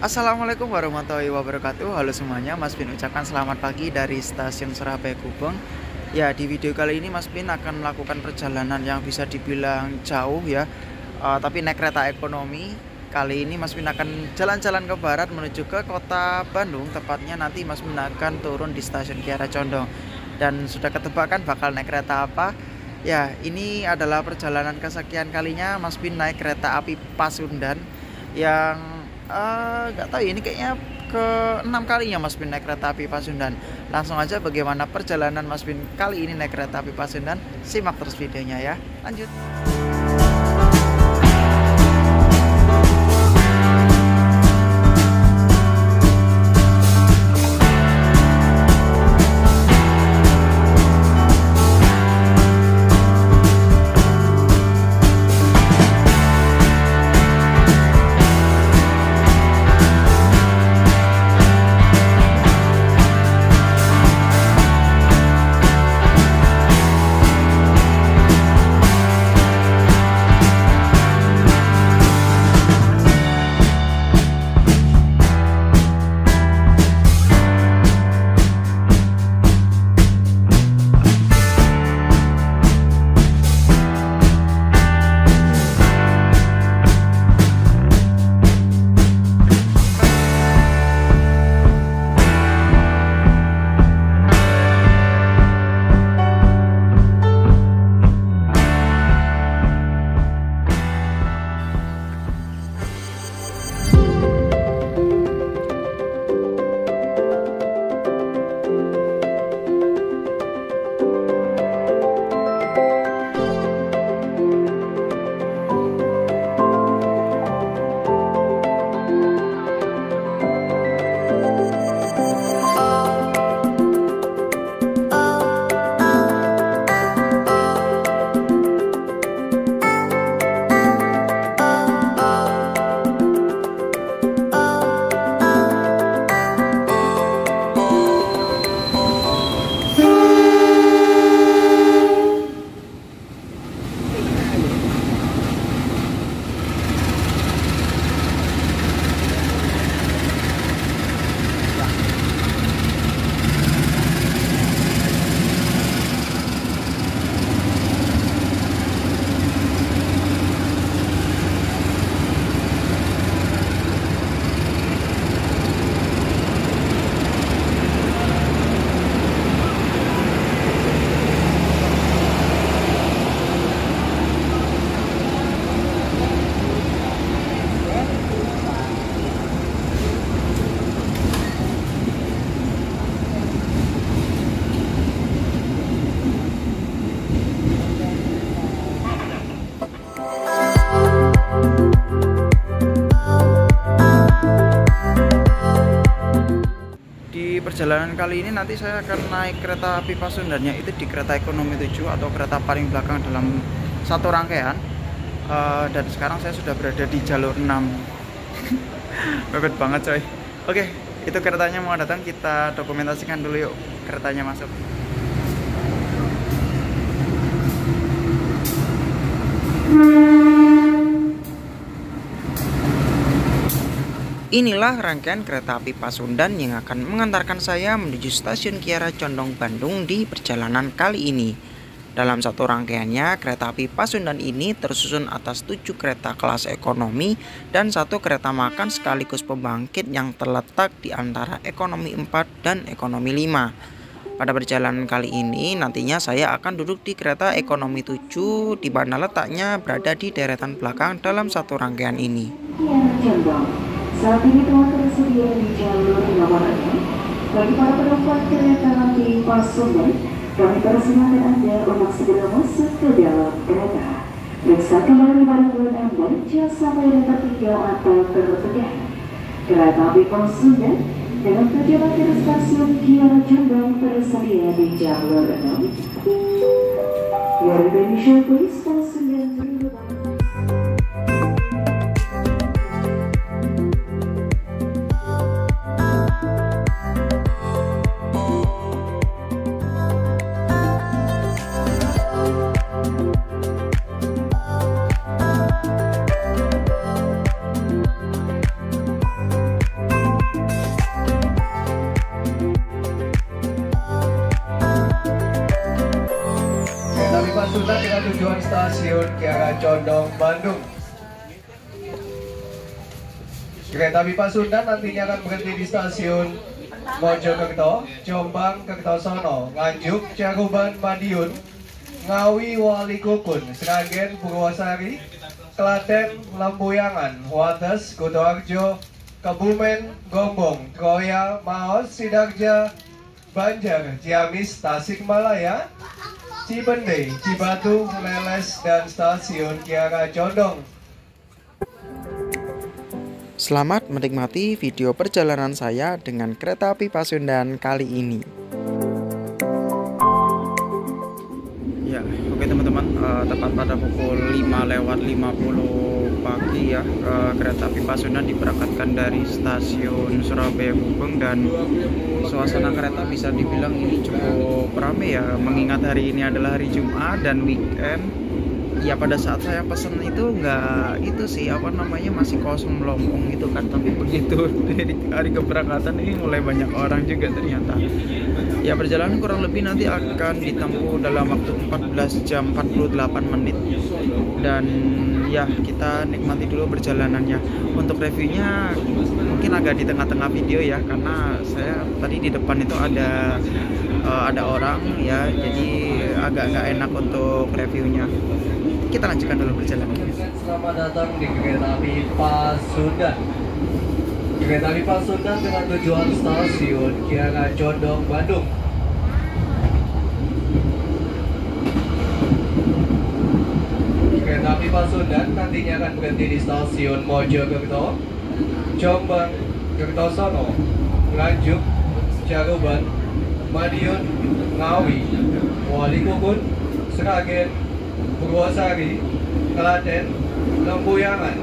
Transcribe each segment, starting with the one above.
Assalamualaikum warahmatullahi wabarakatuh. Halo semuanya, Mas Bin ucapkan selamat pagi dari stasiun Surabaya Gubeng. Ya, di video kali ini Mas Bin akan melakukan perjalanan yang bisa dibilang jauh ya, tapi naik kereta ekonomi. Kali ini Mas Bin akan jalan-jalan ke barat menuju ke kota Bandung. Tepatnya nanti Mas Bin akan turun di stasiun Kiara Condong. Dan sudah ketebak kan bakal naik kereta apa? Ya, ini adalah perjalanan kesekian kalinya Mas Bin naik kereta api Pasundan yang nggak tahu ya, ini kayaknya ke-6 kalinya Mas Bin naik kereta api Pasundan. Langsung aja bagaimana perjalanan Mas Bin kali ini naik kereta api Pasundan, simak terus videonya ya. Lanjut. Perjalanan kali ini nanti saya akan naik kereta api Pasundannya itu di kereta ekonomi 7 atau kereta paling belakang dalam satu rangkaian. Dan sekarang saya sudah berada di jalur 6. Mepet banget coy. Oke, itu keretanya mau datang, kita dokumentasikan dulu yuk. Keretanya masuk. Inilah rangkaian kereta api Pasundan yang akan mengantarkan saya menuju stasiun Kiara Condong Bandung di perjalanan kali ini. Dalam satu rangkaiannya, kereta api Pasundan ini tersusun atas 7 kereta kelas ekonomi dan 1 kereta makan sekaligus pembangkit yang terletak di antara ekonomi 4 dan ekonomi 5. Pada perjalanan kali ini nantinya saya akan duduk di kereta ekonomi 7 di mana letaknya berada di deretan belakang dalam satu rangkaian ini. Saat ini telah tersedia di jalur nomor 6. Bagi para penumpang kereta api Pasundan, kami persilahkan Anda untuk segera masuk ke dalam kereta. Periksa kembali barang-barang Anda, jangan sampai ada tertinggal atau terpecah. Kereta api Pasundan dengan tujuan ke stasiun Kiara Condong tersedia di jalur 6. Your attention please, Pasundan. tujuan stasiun Kiara Condong, Bandung. Kereta api Pasundan nantinya akan berhenti di stasiun Mojokerto, Jombang, Kertosono, Nganjuk, Caruban, Madiun, Ngawi, Walikukun, Sragen, Purwosari, Klaten, Lempuyangan, Wates, Kutoarjo, Kebumen, Gombong, Troya, Maos, Sidarja, Banjar, Ciamis, Tasikmalaya, Cibende, Cibatu, Leles, dan stasiun Kiara Condong. Selamat menikmati video perjalanan saya dengan kereta api Pasundan kali ini. Ya, oke teman-teman, tepat pada pukul 5:50 pagi ya, kereta api Pasundan diberangkatkan dari stasiun Surabaya Gubeng, dan suasana kereta bisa dibilang ini cukup ramai ya, mengingat hari ini adalah hari Jumat dan weekend. Ya pada saat saya pesen itu nggak itu sih masih kosong melompong gitu kan, tapi begitu dari hari keberangkatan ini mulai banyak orang juga ternyata. Ya perjalanan kurang lebih nanti akan ditempuh dalam waktu 14 jam 48 menit, dan ya kita nikmati dulu perjalanannya. Untuk reviewnya mungkin agak di tengah-tengah video ya, karena saya tadi di depan itu ada orang ya, jadi agak nggak enak untuk reviewnya. Kita lanjutkan dulu perjalanan. Selamat datang di kereta api Pasundan. Kereta api Pasundan dengan tujuan stasiun Kiara Condong, Bandung. Kereta api Pasundan nantinya akan berhenti di stasiun Mojokerto, Jombang, Kertosono, Nganjuk, Caruban, Madiun, Ngawi, Walikukun, Sragen, Purwosari, Klaten, Lempuyangan,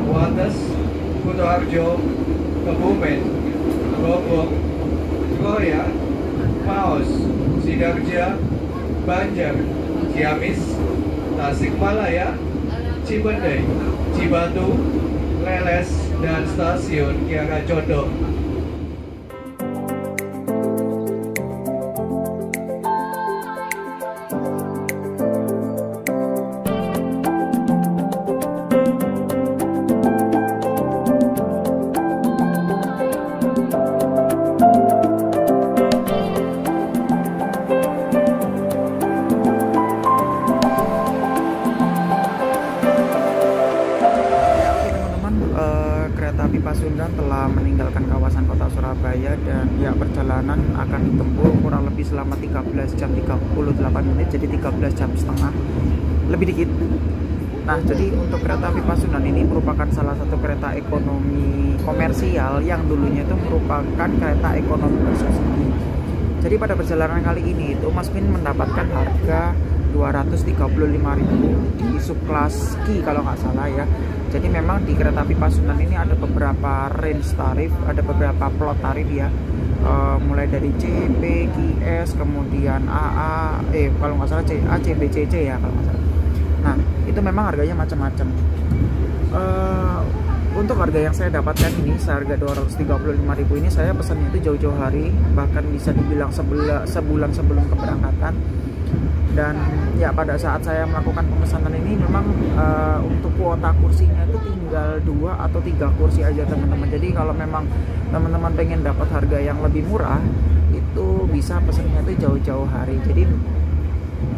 Wates, Kutoarjo, Kebumen, Gombong, Troya, Maos, Sidarja, Banjar, Ciamis, Tasikmalaya, Cibende, Cibatu, Leles, dan stasiun Kiara Condong. Kereta api Pasundan telah meninggalkan kawasan kota Surabaya, dan ya perjalanan akan ditempuh kurang lebih selama 13 jam 38 menit, jadi 13 jam setengah lebih dikit. Nah, jadi untuk kereta api Pasundan ini merupakan salah satu kereta ekonomi komersial yang dulunya itu merupakan kereta ekonomi bersubsidi. Jadi pada perjalanan kali ini itu Mas Min mendapatkan harga 235.000 di subkelas Ki kalau nggak salah ya. Jadi memang di kereta api Pasundan ini ada beberapa range tarif, ada beberapa plot tarif ya, mulai dari C, B, QS, kemudian AA, kalau nggak salah CA, CB, CC ya kalau nggak salah. Nah itu memang harganya macam-macam. Untuk harga yang saya dapatkan ini, seharga 235.000 ini saya pesannya itu jauh-jauh hari, bahkan bisa dibilang sebulan sebelum keberangkatan. Dan ya pada saat saya melakukan pemesanan ini memang untuk kuota kursinya itu tinggal 2 atau 3 kursi aja teman-teman. Jadi kalau memang teman-teman pengen dapat harga yang lebih murah, itu bisa pesannya itu jauh-jauh hari. Jadi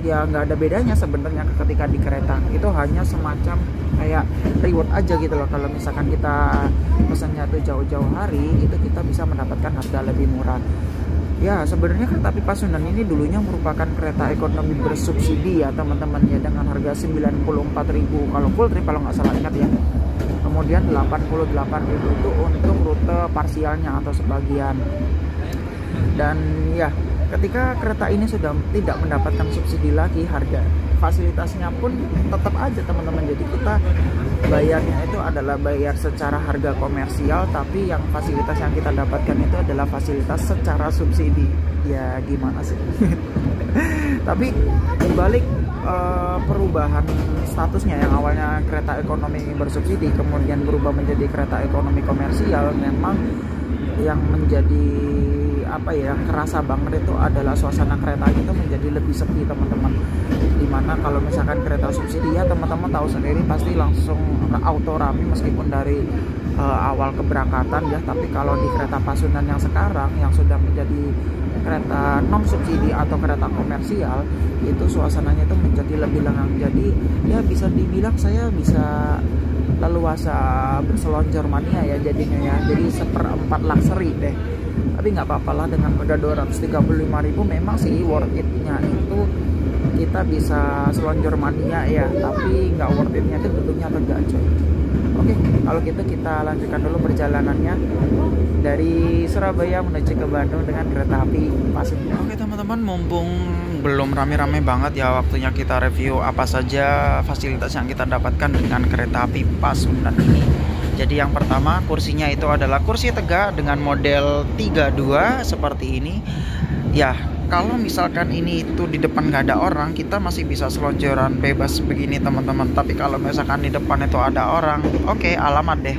ya nggak ada bedanya sebenarnya ketika di kereta, itu hanya semacam kayak reward aja gitu loh. Kalau misalkan kita pesannya itu jauh-jauh hari, itu kita bisa mendapatkan harga lebih murah. Ya sebenarnya kereta api Pasundan ini dulunya merupakan kereta ekonomi bersubsidi ya teman-teman ya, dengan harga 94.000 kalau full trip kalau nggak salah ingat ya. Kemudian 88.000 itu untuk rute parsialnya atau sebagian. Dan ya ketika kereta ini sudah tidak mendapatkan subsidi lagi, harga fasilitasnya pun tetap aja teman-teman. Jadi kita bayarnya itu adalah bayar secara harga komersial, tapi yang fasilitas yang kita dapatkan itu adalah fasilitas secara subsidi. Ya gimana sih? Tapi dibalik perubahan statusnya yang awalnya kereta ekonomi bersubsidi kemudian berubah menjadi kereta ekonomi komersial, memang yang menjadi apa ya, kerasa banget itu adalah suasana kereta itu menjadi lebih sepi teman-teman. Dimana kalau misalkan kereta subsidi ya teman-teman tahu sendiri pasti langsung auto rame meskipun dari awal keberangkatan ya. Tapi kalau di kereta Pasundan yang sekarang yang sudah menjadi kereta non subsidi atau kereta komersial, itu suasananya itu menjadi lebih lengang. Jadi ya bisa dibilang saya bisa leluasa berselonjor mania ya jadinya ya. Jadi seperempat luxury deh. Tapi nggak apa-apa lah, dengan harga 235.000 memang sih worth it-nya itu kita bisa selonjor mania ya. Tapi nggak worth it-nya itu bentuknya tegak coy. Oke, kalau gitu kita lanjutkan dulu perjalanannya dari Surabaya menuju ke Bandung dengan kereta api Pasundan. Oke teman-teman, mumpung belum rame-rame banget ya, waktunya kita review apa saja fasilitas yang kita dapatkan dengan kereta api Pasundan ini. Jadi yang pertama, kursinya itu adalah kursi tegak dengan model 32 seperti ini. Ya, kalau misalkan ini itu di depan nggak ada orang, kita masih bisa selonjoran bebas begini teman-teman. Tapi kalau misalkan di depan itu ada orang, oke, alamat deh.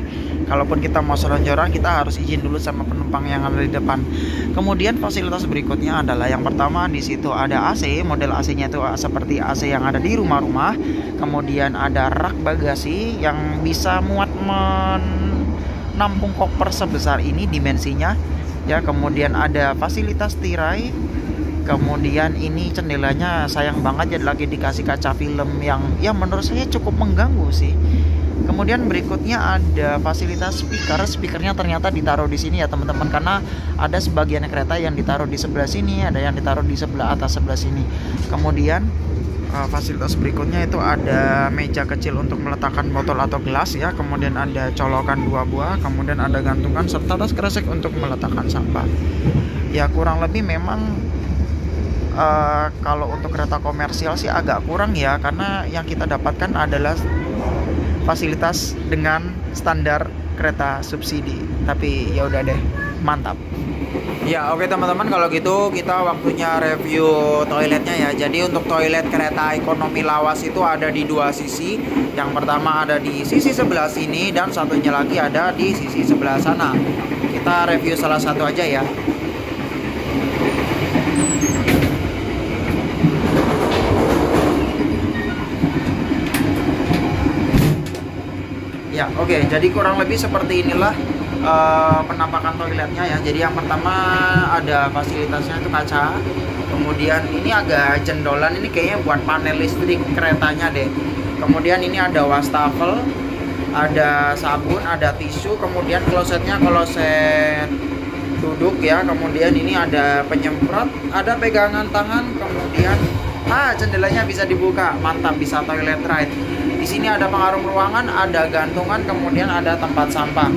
Kalaupun kita mau selonjoran, kita harus izin dulu sama penumpang yang ada di depan. Kemudian fasilitas berikutnya adalah yang pertama, di situ ada AC. Model AC-nya itu seperti AC yang ada di rumah-rumah. Kemudian ada rak bagasi yang bisa muat menampung koper sebesar ini dimensinya. Ya, kemudian ada fasilitas tirai. Kemudian ini jendelanya sayang banget ya, lagi dikasih kaca film yang ya menurut saya cukup mengganggu sih. Kemudian berikutnya ada fasilitas speaker. Speakernya ternyata ditaruh di sini ya teman-teman, karena ada sebagian kereta yang ditaruh di sebelah sini, ada yang ditaruh di sebelah atas sebelah sini. Kemudian fasilitas berikutnya itu ada meja kecil untuk meletakkan botol atau gelas ya. Kemudian ada colokan 2 buah, kemudian ada gantungan serta tas kresek untuk meletakkan sampah. Ya kurang lebih memang kalau untuk kereta komersial sih agak kurang ya, karena yang kita dapatkan adalah fasilitas dengan standar kereta subsidi. Tapi ya udah deh, mantap. Ya oke teman-teman, kalau gitu kita waktunya review toiletnya ya. Jadi untuk toilet kereta ekonomi lawas itu ada di 2 sisi. Yang pertama ada di sisi sebelah sini dan satunya lagi ada di sisi sebelah sana. Kita review salah satu aja ya. Ya oke, jadi kurang lebih seperti inilah penampakan toiletnya ya. Jadi yang pertama ada fasilitasnya itu kaca. Kemudian ini agak jendolan, ini kayaknya buat panel listrik keretanya deh. Kemudian ini ada wastafel, ada sabun, ada tisu. Kemudian klosetnya kloset duduk ya. Kemudian ini ada penyemprot, ada pegangan tangan. Kemudian jendelanya bisa dibuka, mantap, bisa toilet ride. Di sini ada pengarum ruangan, ada gantungan, kemudian ada tempat sampah.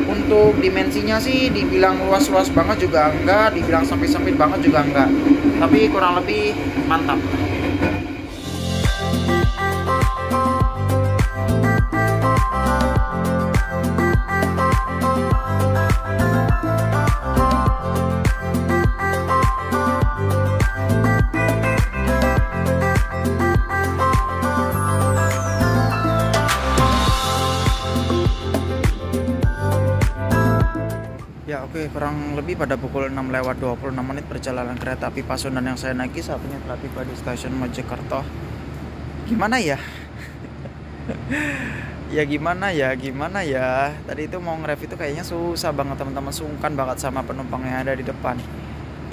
Untuk dimensinya sih dibilang luas-luas banget juga enggak, dibilang sempit-sempit banget juga enggak. Tapi kurang lebih mantap. Ya oke, kurang lebih pada pukul 6:26 perjalanan kereta api Pasundan yang saya naiki saatnya telah tiba di stasiun Mojokerto. Gimana ya? Gimana ya. Tadi itu mau nge-review itu kayaknya susah banget teman-teman, sungkan banget sama penumpang yang ada di depan.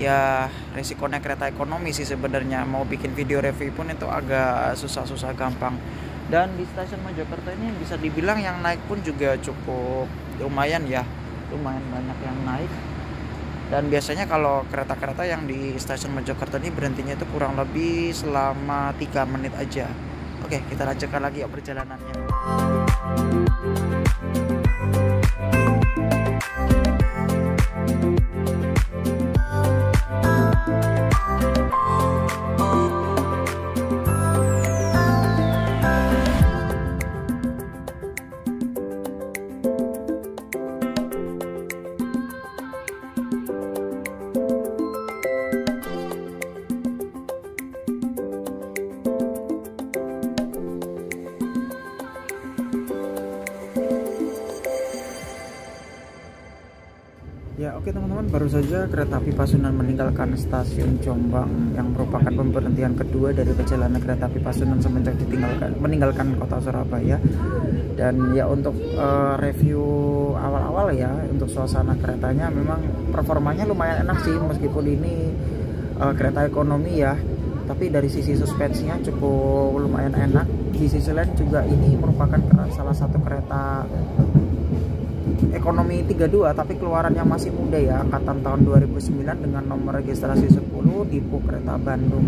Ya resikonya kereta ekonomi sih sebenarnya, mau bikin video review pun itu agak susah gampang. Dan di stasiun Mojokerto ini bisa dibilang yang naik pun juga cukup lumayan ya. Lumayan banyak yang naik. Dan biasanya kalau kereta-kereta yang di stasiun Mojokerto ini berhentinya itu kurang lebih selama 3 menit aja. Oke, kita lanjutkan lagi ya perjalanannya. Ya oke teman-teman, baru saja kereta api Pasundan meninggalkan stasiun Jombang yang merupakan pemberhentian kedua dari perjalanan kereta api Pasundan semenjak meninggalkan kota Surabaya. Dan ya untuk review awal-awal ya, untuk suasana keretanya memang performanya lumayan enak sih, meskipun ini kereta ekonomi ya, tapi dari sisi suspensinya cukup lumayan enak. Di sisi lain juga ini merupakan salah satu kereta ekonomi 32 tapi keluarannya masih muda ya, angkatan tahun 2009 dengan nomor registrasi 10, tipe kereta Bandung.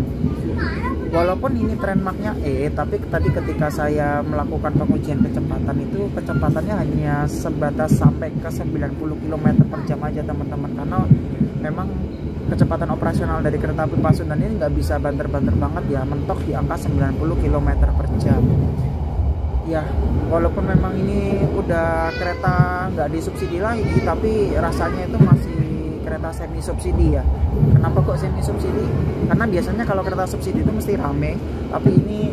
Walaupun ini trademarknya E, tapi tadi ketika saya melakukan pengujian kecepatan itu kecepatannya hanya sebatas sampai ke 90 km per jam aja teman-teman, karena memang kecepatan operasional dari kereta api Pasundan ini nggak bisa banter-banter banget ya, mentok di angka 90 km per jam. Ya, walaupun memang ini udah kereta nggak disubsidi lagi, tapi rasanya itu masih kereta semi subsidi ya. Kenapa kok semi subsidi? Karena biasanya kalau kereta subsidi itu mesti rame, tapi ini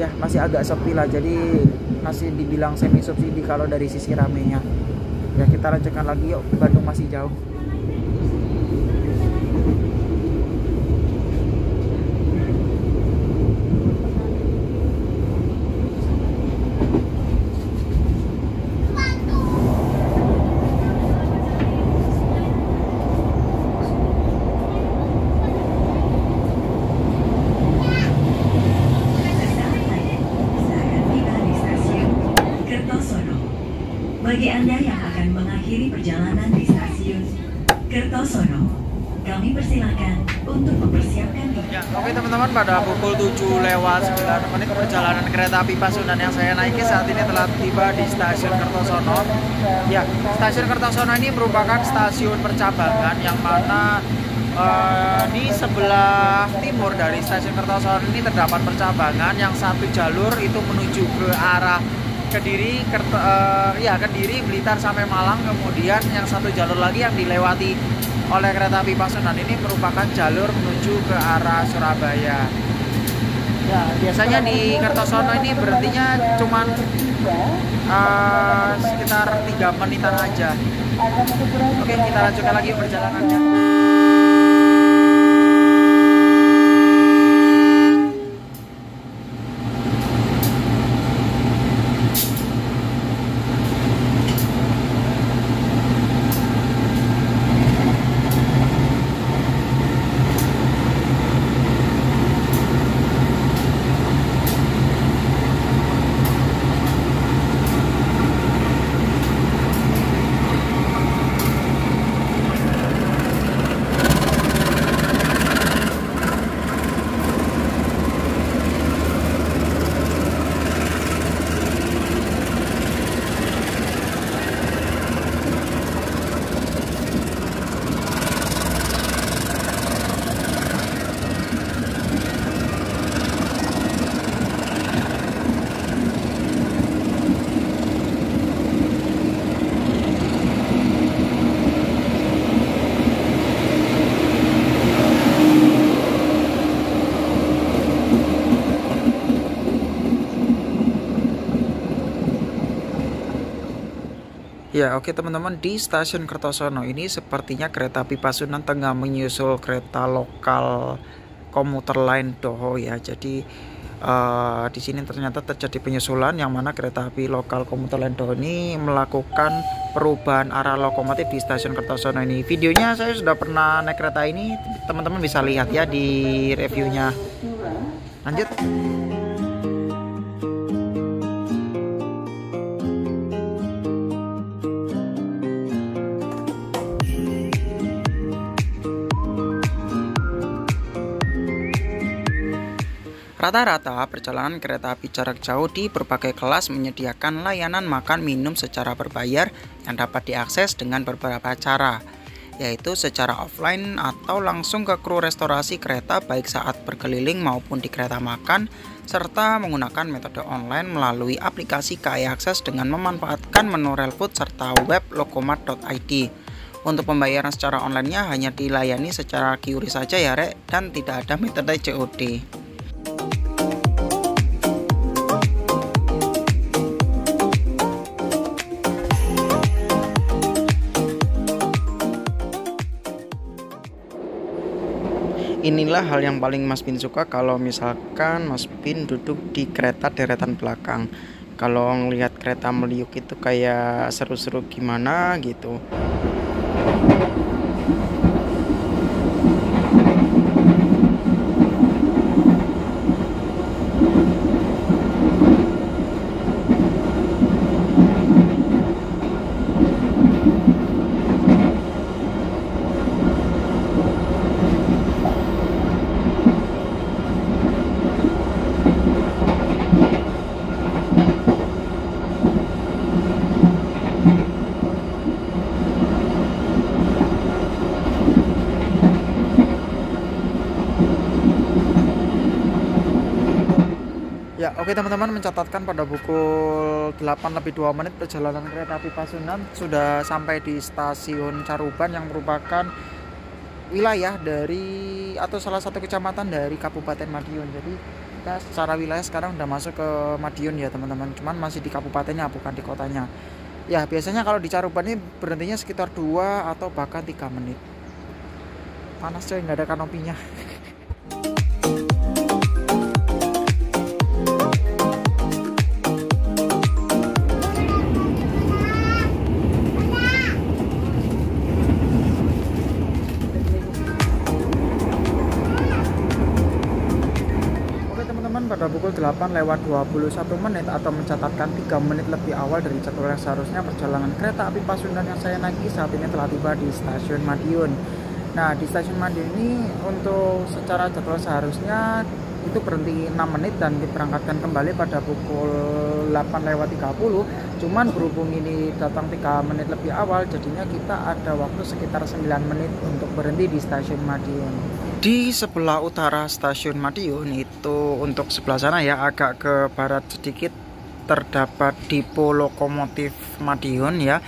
ya masih agak sepi lah, jadi masih dibilang semi subsidi kalau dari sisi ramenya. Ya kita lanjutkan lagi yuk, Bandung masih jauh. Bagi Anda yang akan mengakhiri perjalanan di stasiun Kertosono, kami persilakan untuk mempersiapkan diri. Ya, oke teman-teman, pada pukul 7:09 perjalanan kereta api Pasundan yang saya naiki saat ini telah tiba di stasiun Kertosono. Ya, stasiun Kertosono ini merupakan stasiun percabangan yang mana di sebelah timur dari stasiun Kertosono ini terdapat percabangan yang satu jalur itu menuju ke arah Kediri, Kediri, Blitar sampai Malang. Kemudian yang satu jalur lagi yang dilewati oleh kereta api Pasundan ini merupakan jalur menuju ke arah Surabaya. Ya, biasanya di Kertosono ini berhentinya cuman sekitar 3 menitan aja. Oke, kita lanjutkan lagi perjalanannya. Ya oke teman-teman, di stasiun Kertosono ini sepertinya kereta api Pasundan tengah menyusul kereta lokal komuter lain Doho ya. Jadi di sini ternyata terjadi penyusulan yang mana kereta api lokal komuter lain Doho ini melakukan perubahan arah lokomotif di stasiun Kertosono ini. Videonya saya sudah pernah naik kereta ini, teman-teman bisa lihat ya di reviewnya. Lanjut. Rata-rata perjalanan kereta api jarak jauh di berbagai kelas menyediakan layanan makan minum secara berbayar yang dapat diakses dengan beberapa cara, yaitu secara offline atau langsung ke kru restorasi kereta baik saat berkeliling maupun di kereta makan, serta menggunakan metode online melalui aplikasi KAI Akses dengan memanfaatkan menu Relfood serta web lokomat.id. Untuk pembayaran secara online-nya hanya dilayani secara QRIS saja ya Rek, dan tidak ada metode COD. Inilah hal yang paling Mas Bin suka kalau misalkan Mas Bin duduk di kereta deretan belakang. Kalau ngelihat kereta meliuk itu kayak seru-seru gimana gitu. Ya, oke teman-teman, mencatatkan pada pukul 8:02 perjalanan kereta api Pasundan sudah sampai di stasiun Caruban yang merupakan wilayah dari atau salah satu kecamatan dari Kabupaten Madiun. Jadi kita secara wilayah sekarang udah masuk ke Madiun ya teman-teman, cuman masih di kabupatennya bukan di kotanya. Ya, biasanya kalau di Caruban ini berhentinya sekitar 2 atau bahkan 3 menit. Panas coy, nggak ada kanopinya. Pada pukul 8:21 atau mencatatkan 3 menit lebih awal dari jadwal yang seharusnya, perjalanan kereta api Pasundan yang saya naiki saat ini telah tiba di stasiun Madiun. Nah, di stasiun Madiun ini untuk secara jadwal seharusnya itu berhenti 6 menit dan diberangkatkan kembali pada pukul 8:30. Cuman berhubung ini datang 3 menit lebih awal, jadinya kita ada waktu sekitar 9 menit untuk berhenti di stasiun Madiun. Di sebelah utara stasiun Madiun itu untuk sebelah sana ya, agak ke barat sedikit, terdapat depo lokomotif Madiun ya.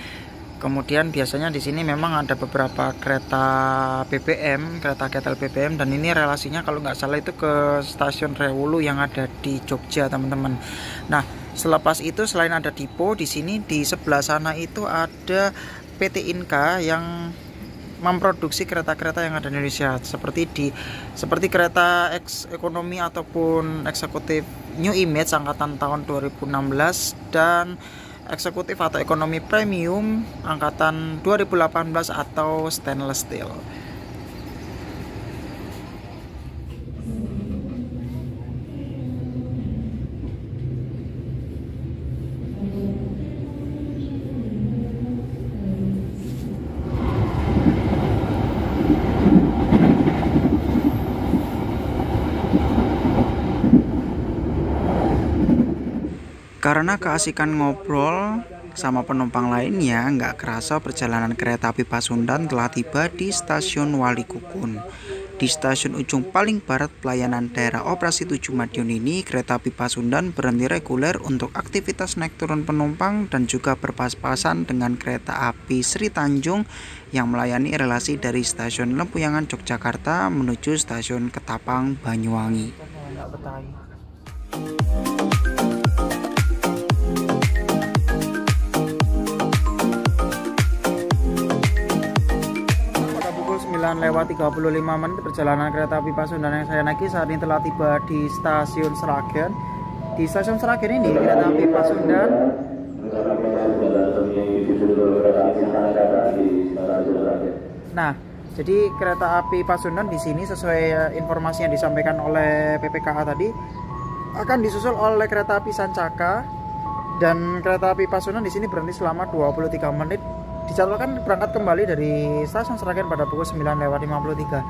Kemudian biasanya di sini memang ada beberapa kereta BBM, kereta ketel BBM, dan ini relasinya kalau nggak salah itu ke stasiun Rewulu yang ada di Jogja teman-teman. Nah, selepas itu selain ada depo, di sini di sebelah sana itu ada PT Inka yang memproduksi kereta-kereta yang ada di Indonesia, seperti kereta ekonomi ataupun eksekutif New Image angkatan tahun 2016 dan eksekutif atau ekonomi premium angkatan 2018 atau stainless steel. Karena keasikan ngobrol sama penumpang lainnya, nggak kerasa perjalanan kereta api Pasundan telah tiba di stasiun Walikukun. Di stasiun ujung paling barat pelayanan daerah operasi 7 Madiun ini, kereta api Pasundan berhenti reguler untuk aktivitas naik turun penumpang dan juga berpas-pasan dengan kereta api Sri Tanjung yang melayani relasi dari stasiun Lempuyangan Yogyakarta menuju stasiun Ketapang Banyuwangi. Pada 9:35 perjalanan kereta api Pasundan yang saya naiki saat ini telah tiba di stasiun Sragen. Di stasiun Sragen ini kereta api Pasundan jadi kereta api Pasundan di sini sesuai informasi yang disampaikan oleh PPKA tadi akan disusul oleh kereta api Sancaka, dan kereta api Pasundan di sini berhenti selama 23 menit. Dijadwalkan berangkat kembali dari stasiun Sragen pada pukul 9:53.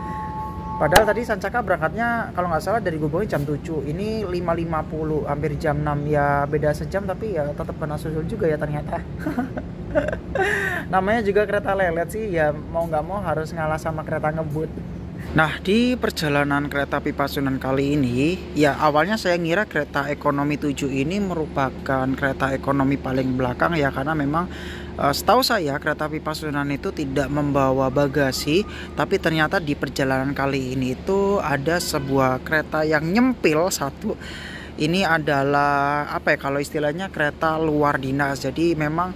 Padahal tadi Sancaka berangkatnya kalau nggak salah dari Gubeng jam 7, ini 5:50, hampir jam 6 ya, beda sejam tapi ya tetap kena susul juga ya ternyata. Namanya juga kereta lelet sih ya, mau nggak mau harus ngalah sama kereta ngebut. Nah, di perjalanan kereta api Pasundan kali ini ya, awalnya saya ngira kereta ekonomi 7 ini merupakan kereta ekonomi paling belakang ya, karena memang setahu saya kereta api Pasundan itu tidak membawa bagasi, tapi ternyata di perjalanan kali ini itu ada sebuah kereta yang nyempil satu. Ini adalah apa ya, kalau istilahnya kereta luar dinas. Jadi memang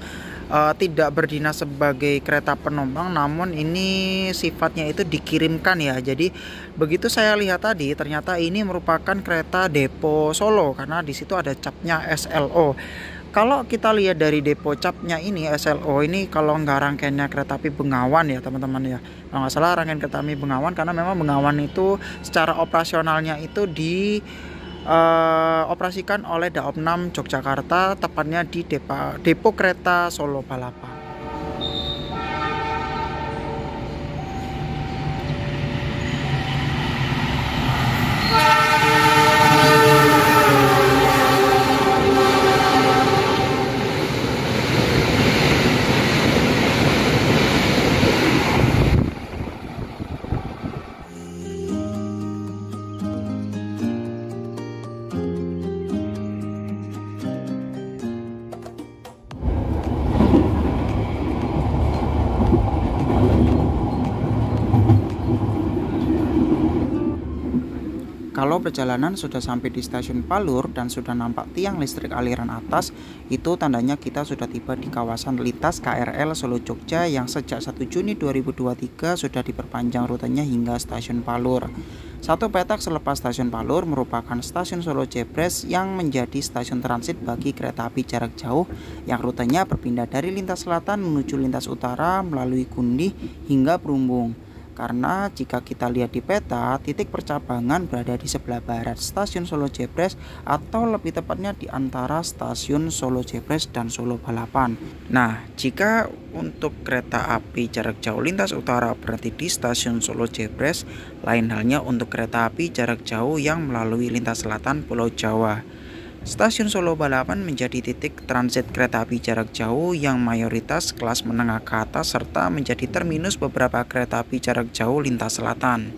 tidak berdinas sebagai kereta penumpang, namun ini sifatnya itu dikirimkan ya. Jadi begitu saya lihat tadi, ternyata ini merupakan kereta depo Solo karena di situ ada capnya SLO. Kalau kita lihat dari depo capnya ini SLO ini, kalau nggak rangkaiannya kereta api Bengawan ya teman-teman ya, kalau nggak salah rangkaian kereta api Bengawan, karena memang Bengawan itu secara operasionalnya itu di operasikan oleh Daop 6 Yogyakarta, tepatnya di depo kereta Solo Balapan. Kalau perjalanan sudah sampai di stasiun Palur dan sudah nampak tiang listrik aliran atas, itu tandanya kita sudah tiba di kawasan lintas KRL Solo Jogja yang sejak 1 Juni 2023 sudah diperpanjang rutenya hingga stasiun Palur. Satu petak selepas stasiun Palur merupakan stasiun Solo Jebres yang menjadi stasiun transit bagi kereta api jarak jauh yang rutenya berpindah dari lintas selatan menuju lintas utara melalui Gundi hingga Perumbung. Karena jika kita lihat di peta, titik percabangan berada di sebelah barat stasiun Solo Jebres atau lebih tepatnya di antara stasiun Solo Jebres dan Solo Balapan. Nah, jika untuk kereta api jarak jauh lintas utara berarti di stasiun Solo Jebres, lain halnya untuk kereta api jarak jauh yang melalui lintas selatan Pulau Jawa. Stasiun Solo Balapan menjadi titik transit kereta api jarak jauh yang mayoritas kelas menengah ke atas serta menjadi terminus beberapa kereta api jarak jauh lintas selatan.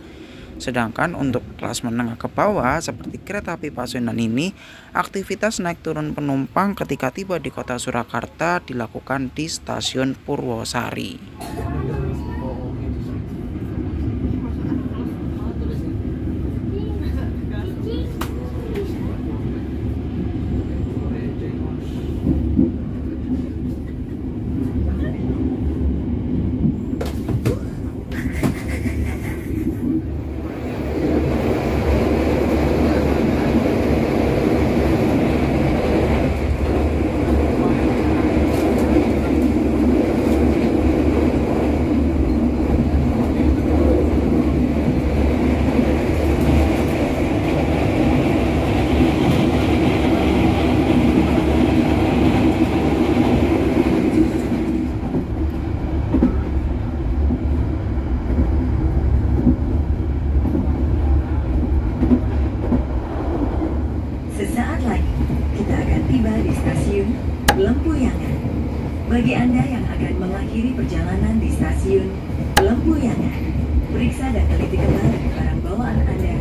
Sedangkan untuk kelas menengah ke bawah seperti kereta api Pasundan ini, aktivitas naik turun penumpang ketika tiba di kota Surakarta dilakukan di stasiun Purwosari. Sesaat lagi, kita akan tiba di stasiun Lempuyangan. Bagi Anda yang akan mengakhiri perjalanan di stasiun Lempuyangan, periksa dan teliti kembali barang bawaan Anda.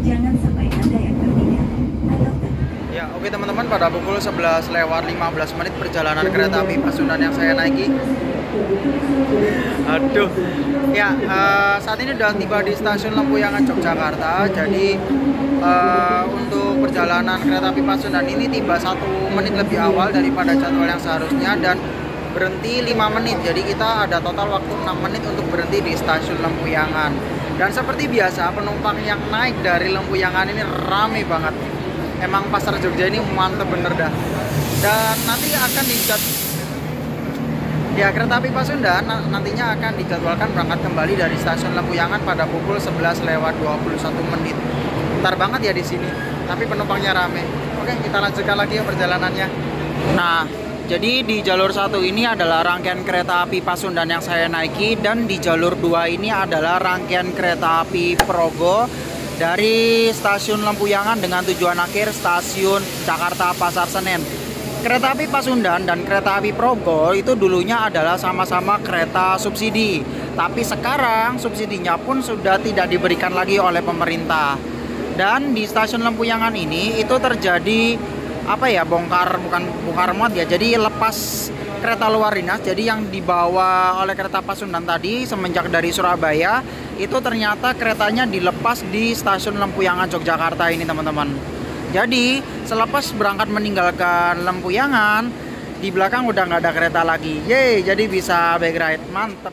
Jangan sampai Anda yang tertinggal atau Ya, oke teman-teman, pada pukul 11:15 perjalanan kereta api Pasundan yang saya naiki. Aduh. Ya, saat ini sudah tiba di stasiun Lempuyangan Yogyakarta. Jadi untuk perjalanan kereta api Pasundan ini tiba 1 menit lebih awal daripada jadwal yang seharusnya dan berhenti 5 menit. Jadi kita ada total waktu 6 menit untuk berhenti di stasiun Lempuyangan. Dan seperti biasa, penumpang yang naik dari Lempuyangan ini rame banget. Emang pasar Jogja ini mantep bener dah. Dan nanti akan kereta api Pasundan nantinya akan dijadwalkan berangkat kembali dari stasiun Lempuyangan pada pukul 11:21. Bentar banget ya di sini, tapi penumpangnya rame. Oke, kita lanjutkan lagi ya perjalanannya. Nah, jadi di jalur 1 ini adalah rangkaian kereta api Pasundan yang saya naiki, dan di jalur 2 ini adalah rangkaian kereta api Progo dari stasiun Lempuyangan dengan tujuan akhir stasiun Jakarta Pasar Senen. Kereta api Pasundan dan kereta api Progo itu dulunya adalah sama-sama kereta subsidi, tapi sekarang subsidinya pun sudah tidak diberikan lagi oleh pemerintah. Dan di stasiun Lempuyangan ini itu terjadi bongkar muat ya. Jadi lepas kereta luar dinas. Jadi yang dibawa oleh kereta Pasundan tadi semenjak dari Surabaya itu ternyata keretanya dilepas di stasiun Lempuyangan Yogyakarta ini teman-teman. Jadi selepas berangkat meninggalkan Lempuyangan, di belakang udah nggak ada kereta lagi. Yeay, jadi bisa bike ride, mantep.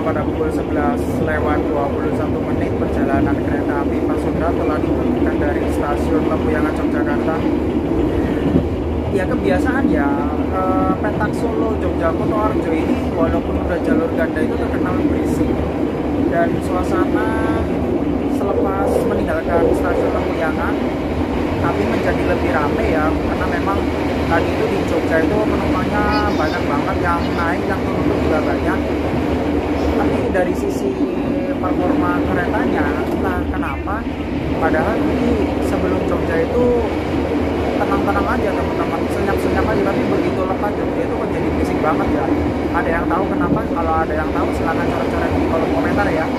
Pada pukul 11:21 perjalanan kereta api Pasundan telah diberhentikan dari stasiun Lempuyangan Yogyakarta. Ya kebiasaan ya, petak Solo Jogja Kutoarjo ini walaupun udah jalur ganda itu terkenal berisik, dan suasana selepas meninggalkan stasiun Lempuyangan tapi menjadi lebih rame ya, karena memang tadi itu di Jogja itu penumpangnya banyak banget, yang naik yang turun juga banyak. Tapi dari sisi performa keretanya entah kenapa, padahal ini sebelum Jogja itu tenang-tenang aja teman-teman, senyap-senyap aja, tapi begitu lepas Jogja itu menjadi berisik banget ya. Ada yang tahu kenapa? Kalau ada yang tahu silahkan coret-coret di kolom komentar ya.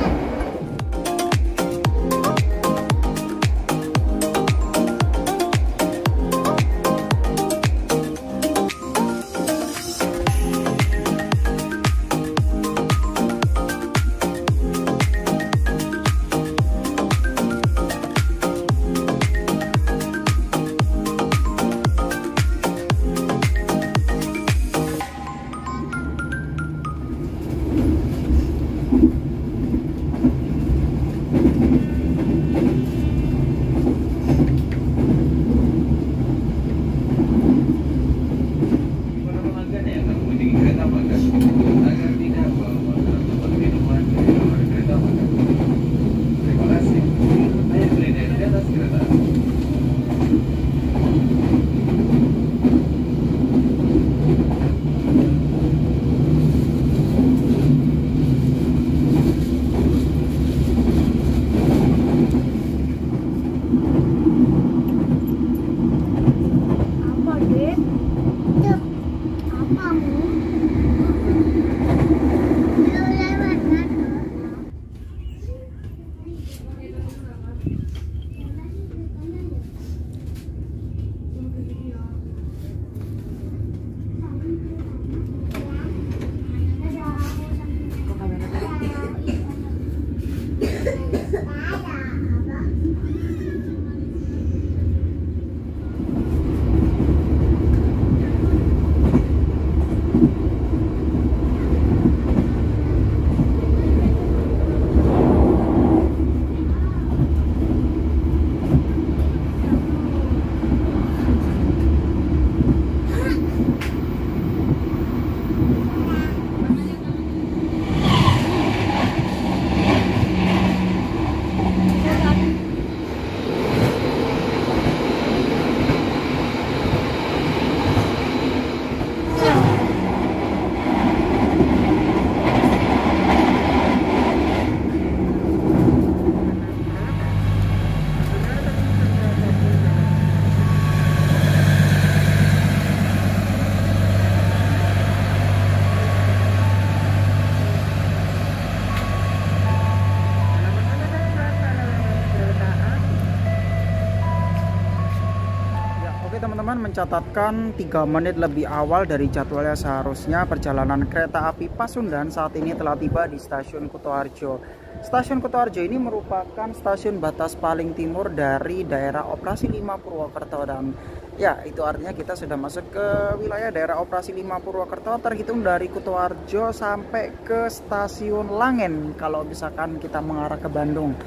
Teman-teman mencatatkan 3 menit lebih awal dari jadwalnya seharusnya perjalanan kereta api Pasundan saat ini telah tiba di stasiun Kutoarjo. Stasiun Kutoarjo ini merupakan stasiun batas paling timur dari daerah operasi 5 Purwokerto, dan ya itu artinya kita sudah masuk ke wilayah daerah operasi 5 Purwokerto, terhitung dari Kutoarjo sampai ke stasiun Langen kalau misalkan kita mengarah ke Bandung.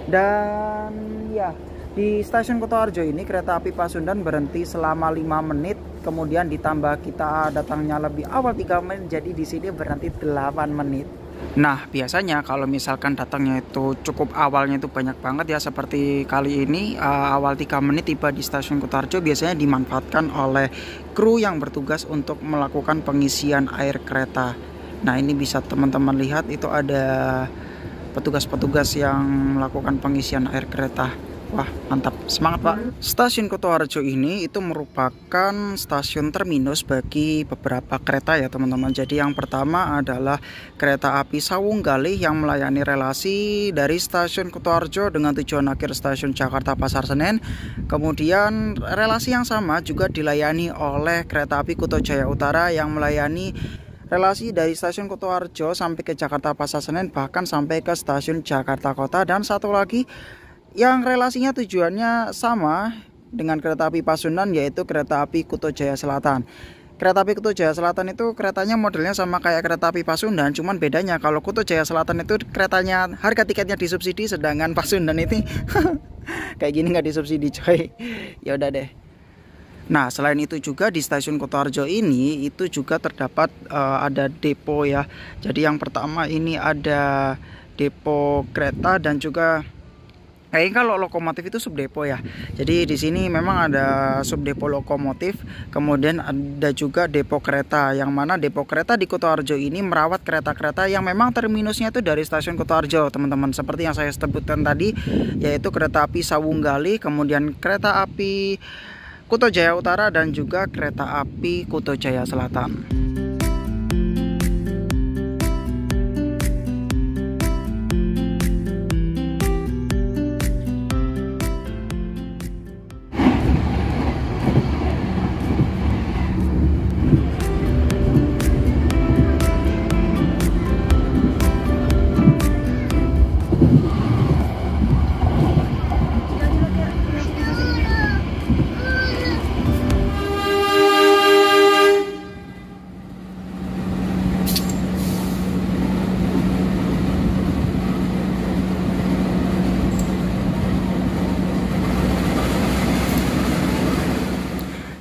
Dan ya, di stasiun Kutoarjo ini kereta api Pasundan berhenti selama 5 menit, kemudian ditambah kita datangnya lebih awal 3 menit, jadi di sini berhenti 8 menit. Nah, biasanya kalau misalkan datangnya itu cukup awalnya itu banyak banget ya, seperti kali ini awal 3 menit tiba di stasiun Kutoarjo biasanya dimanfaatkan oleh kru yang bertugas untuk melakukan pengisian air kereta. Nah, ini bisa teman-teman lihat itu ada petugas-petugas yang melakukan pengisian air kereta. Wah, mantap, semangat Pak. Stasiun Kutoarjo ini itu merupakan stasiun terminus bagi beberapa kereta ya teman-teman. Jadi yang pertama adalah kereta api Sawunggalih yang melayani relasi dari stasiun Kutoarjo dengan tujuan akhir stasiun Jakarta Pasar Senen. Kemudian relasi yang sama juga dilayani oleh kereta api Kuto Jaya Utara yang melayani relasi dari stasiun Kutoarjo sampai ke Jakarta Pasar Senen, bahkan sampai ke stasiun Jakarta Kota. Dan satu lagi yang relasinya tujuannya sama dengan kereta api Pasundan, yaitu kereta api Kuto Jaya Selatan. Kereta api Kuto Jaya Selatan itu keretanya modelnya sama kayak kereta api Pasundan, cuman bedanya kalau Kuto Jaya Selatan itu keretanya harga tiketnya disubsidi, sedangkan Pasundan itu kayak gini nggak disubsidi coy. Ya udah deh. Nah, selain itu juga di stasiun Kutoarjo ini itu juga terdapat ada depo ya. Jadi yang pertama ini ada depo kereta dan juga kalau lokomotif itu subdepo ya. Jadi di sini memang ada subdepo lokomotif, kemudian ada juga depo kereta, yang mana depo kereta di Kutoarjo ini merawat kereta-kereta yang memang terminusnya itu dari stasiun Kutoarjo, teman-teman. Seperti yang saya sebutkan tadi, yaitu kereta api Sawunggalih, kemudian kereta api Kuto Jaya Utara dan juga kereta api Kuto Jaya Selatan.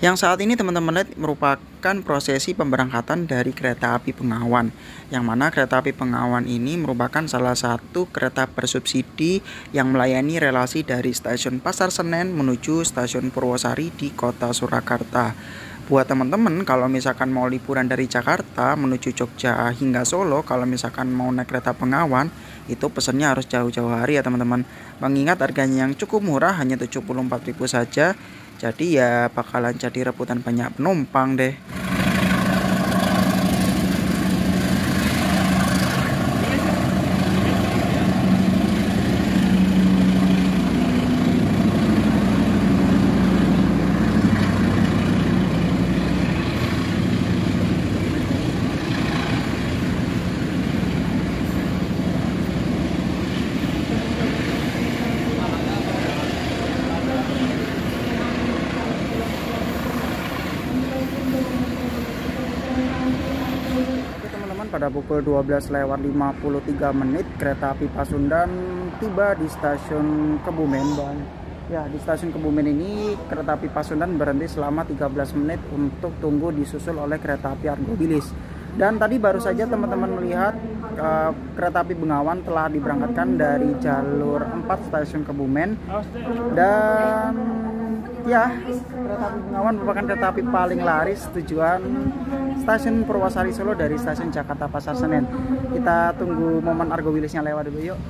Yang saat ini teman-teman lihat merupakan prosesi pemberangkatan dari kereta api Bengawan, yang mana kereta api Bengawan ini merupakan salah satu kereta bersubsidi yang melayani relasi dari stasiun Pasar Senen menuju stasiun Purwosari di kota Surakarta. Buat teman-teman kalau misalkan mau liburan dari Jakarta menuju Jogja hingga Solo, kalau misalkan mau naik kereta Bengawan, itu pesannya harus jauh-jauh hari ya teman-teman. Mengingat harganya yang cukup murah, hanya 74.000 saja. Jadi ya bakalan jadi rebutan banyak penumpang deh. Pada pukul 12:53 kereta api Pasundan tiba di stasiun Kebumen. Dan ya, di stasiun Kebumen ini kereta api Pasundan berhenti selama 13 menit untuk tunggu disusul oleh kereta api Argo Wilis. Dan tadi baru saja teman-teman melihat kereta api Bengawan telah diberangkatkan dari jalur 4 stasiun Kebumen. Dan ya, kereta api Bengawan merupakan kereta api paling laris tujuan stasiun Purwosari Solo dari stasiun Jakarta Pasar Senen. Kita tunggu momen Argo Wilisnya lewat dulu yuk.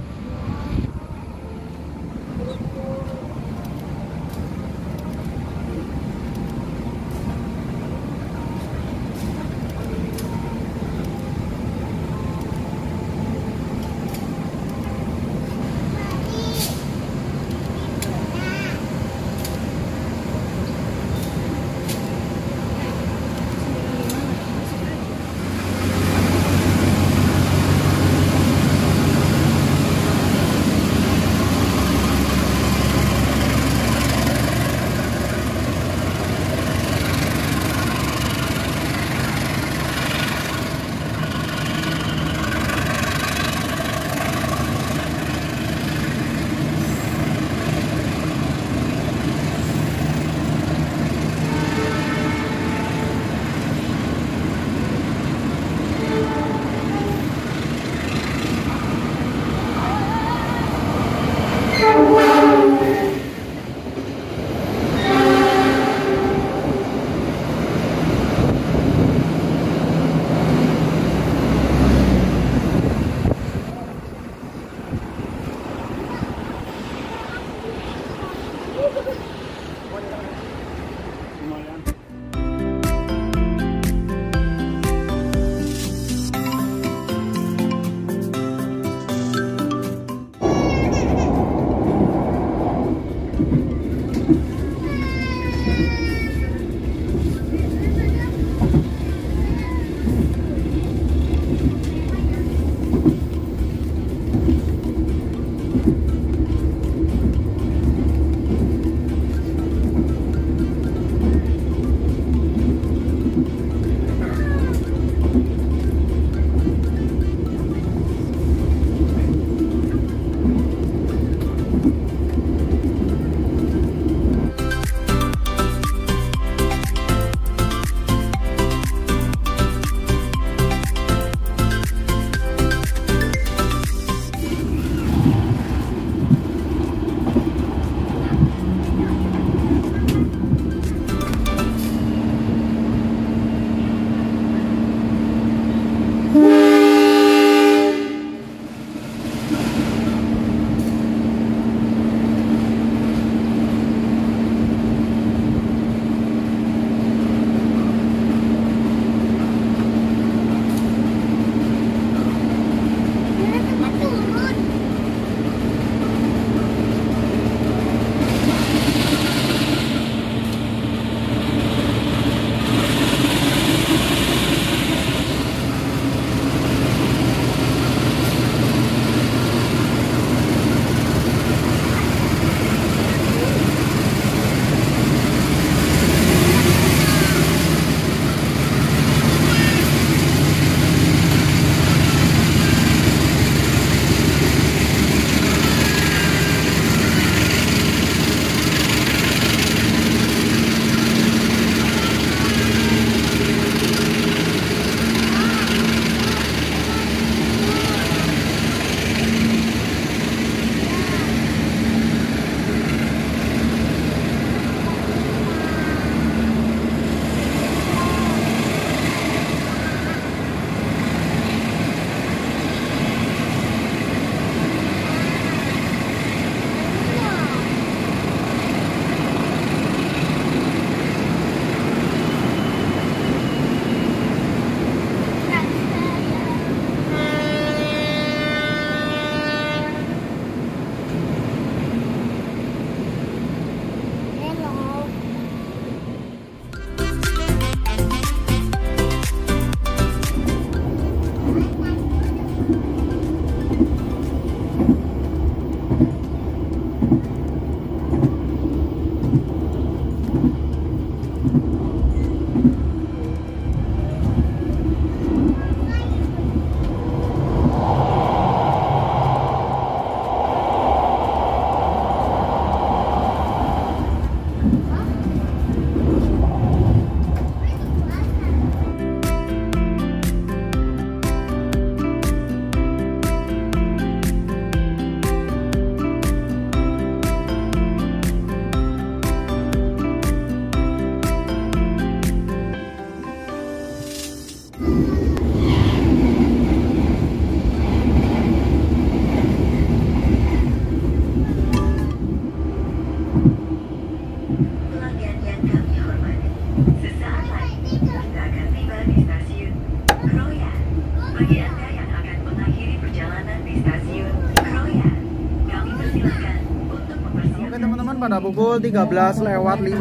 pada pukul 13:55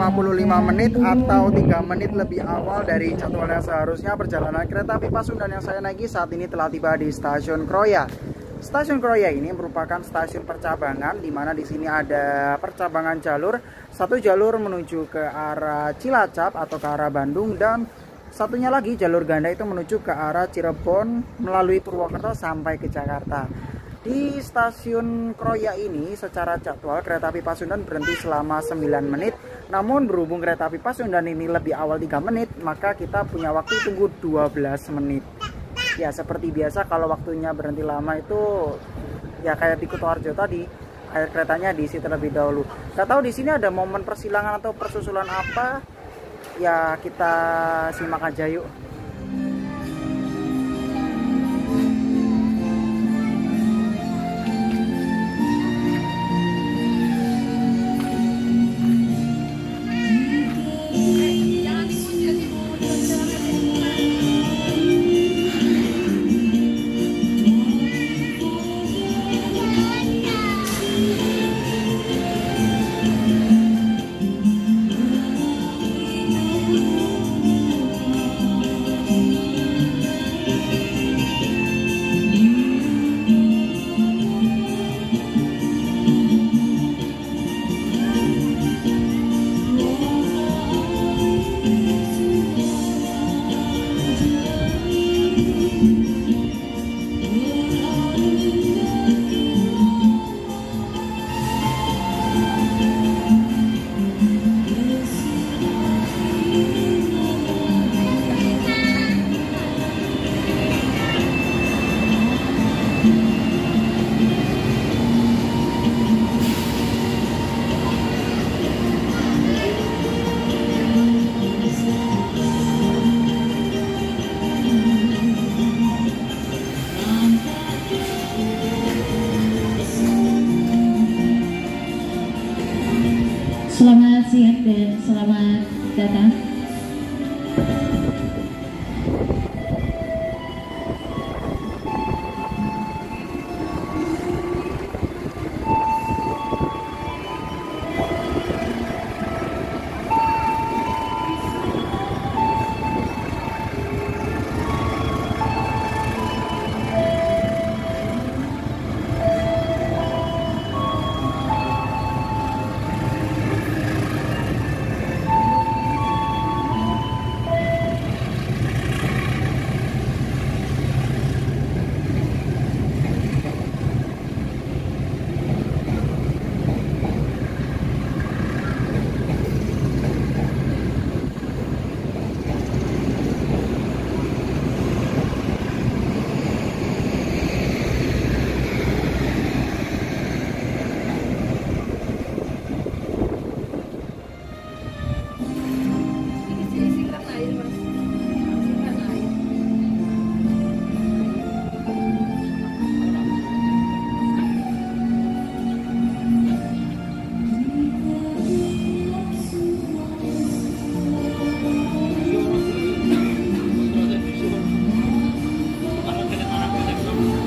menit atau 3 menit lebih awal dari jadwal yang seharusnya. Perjalanan kereta api Pasundan yang saya naiki saat ini telah tiba di Stasiun Kroya. Stasiun Kroya ini merupakan stasiun percabangan, di mana di sini ada percabangan jalur. Satu jalur menuju ke arah Cilacap atau ke arah Bandung, dan satunya lagi jalur ganda itu menuju ke arah Cirebon melalui Purwokerto sampai ke Jakarta. Di stasiun Kroya ini secara jadwal kereta api Pasundan berhenti selama 9 menit. Namun berhubung kereta api Pasundan ini lebih awal 3 menit, maka kita punya waktu tunggu 12 menit. Ya seperti biasa kalau waktunya berhenti lama itu ya kayak di Kutoarjo tadi, air keretanya diisi terlebih dahulu. Gak tahu di sini ada momen persilangan atau persusulan apa. Ya kita simak aja yuk. datang.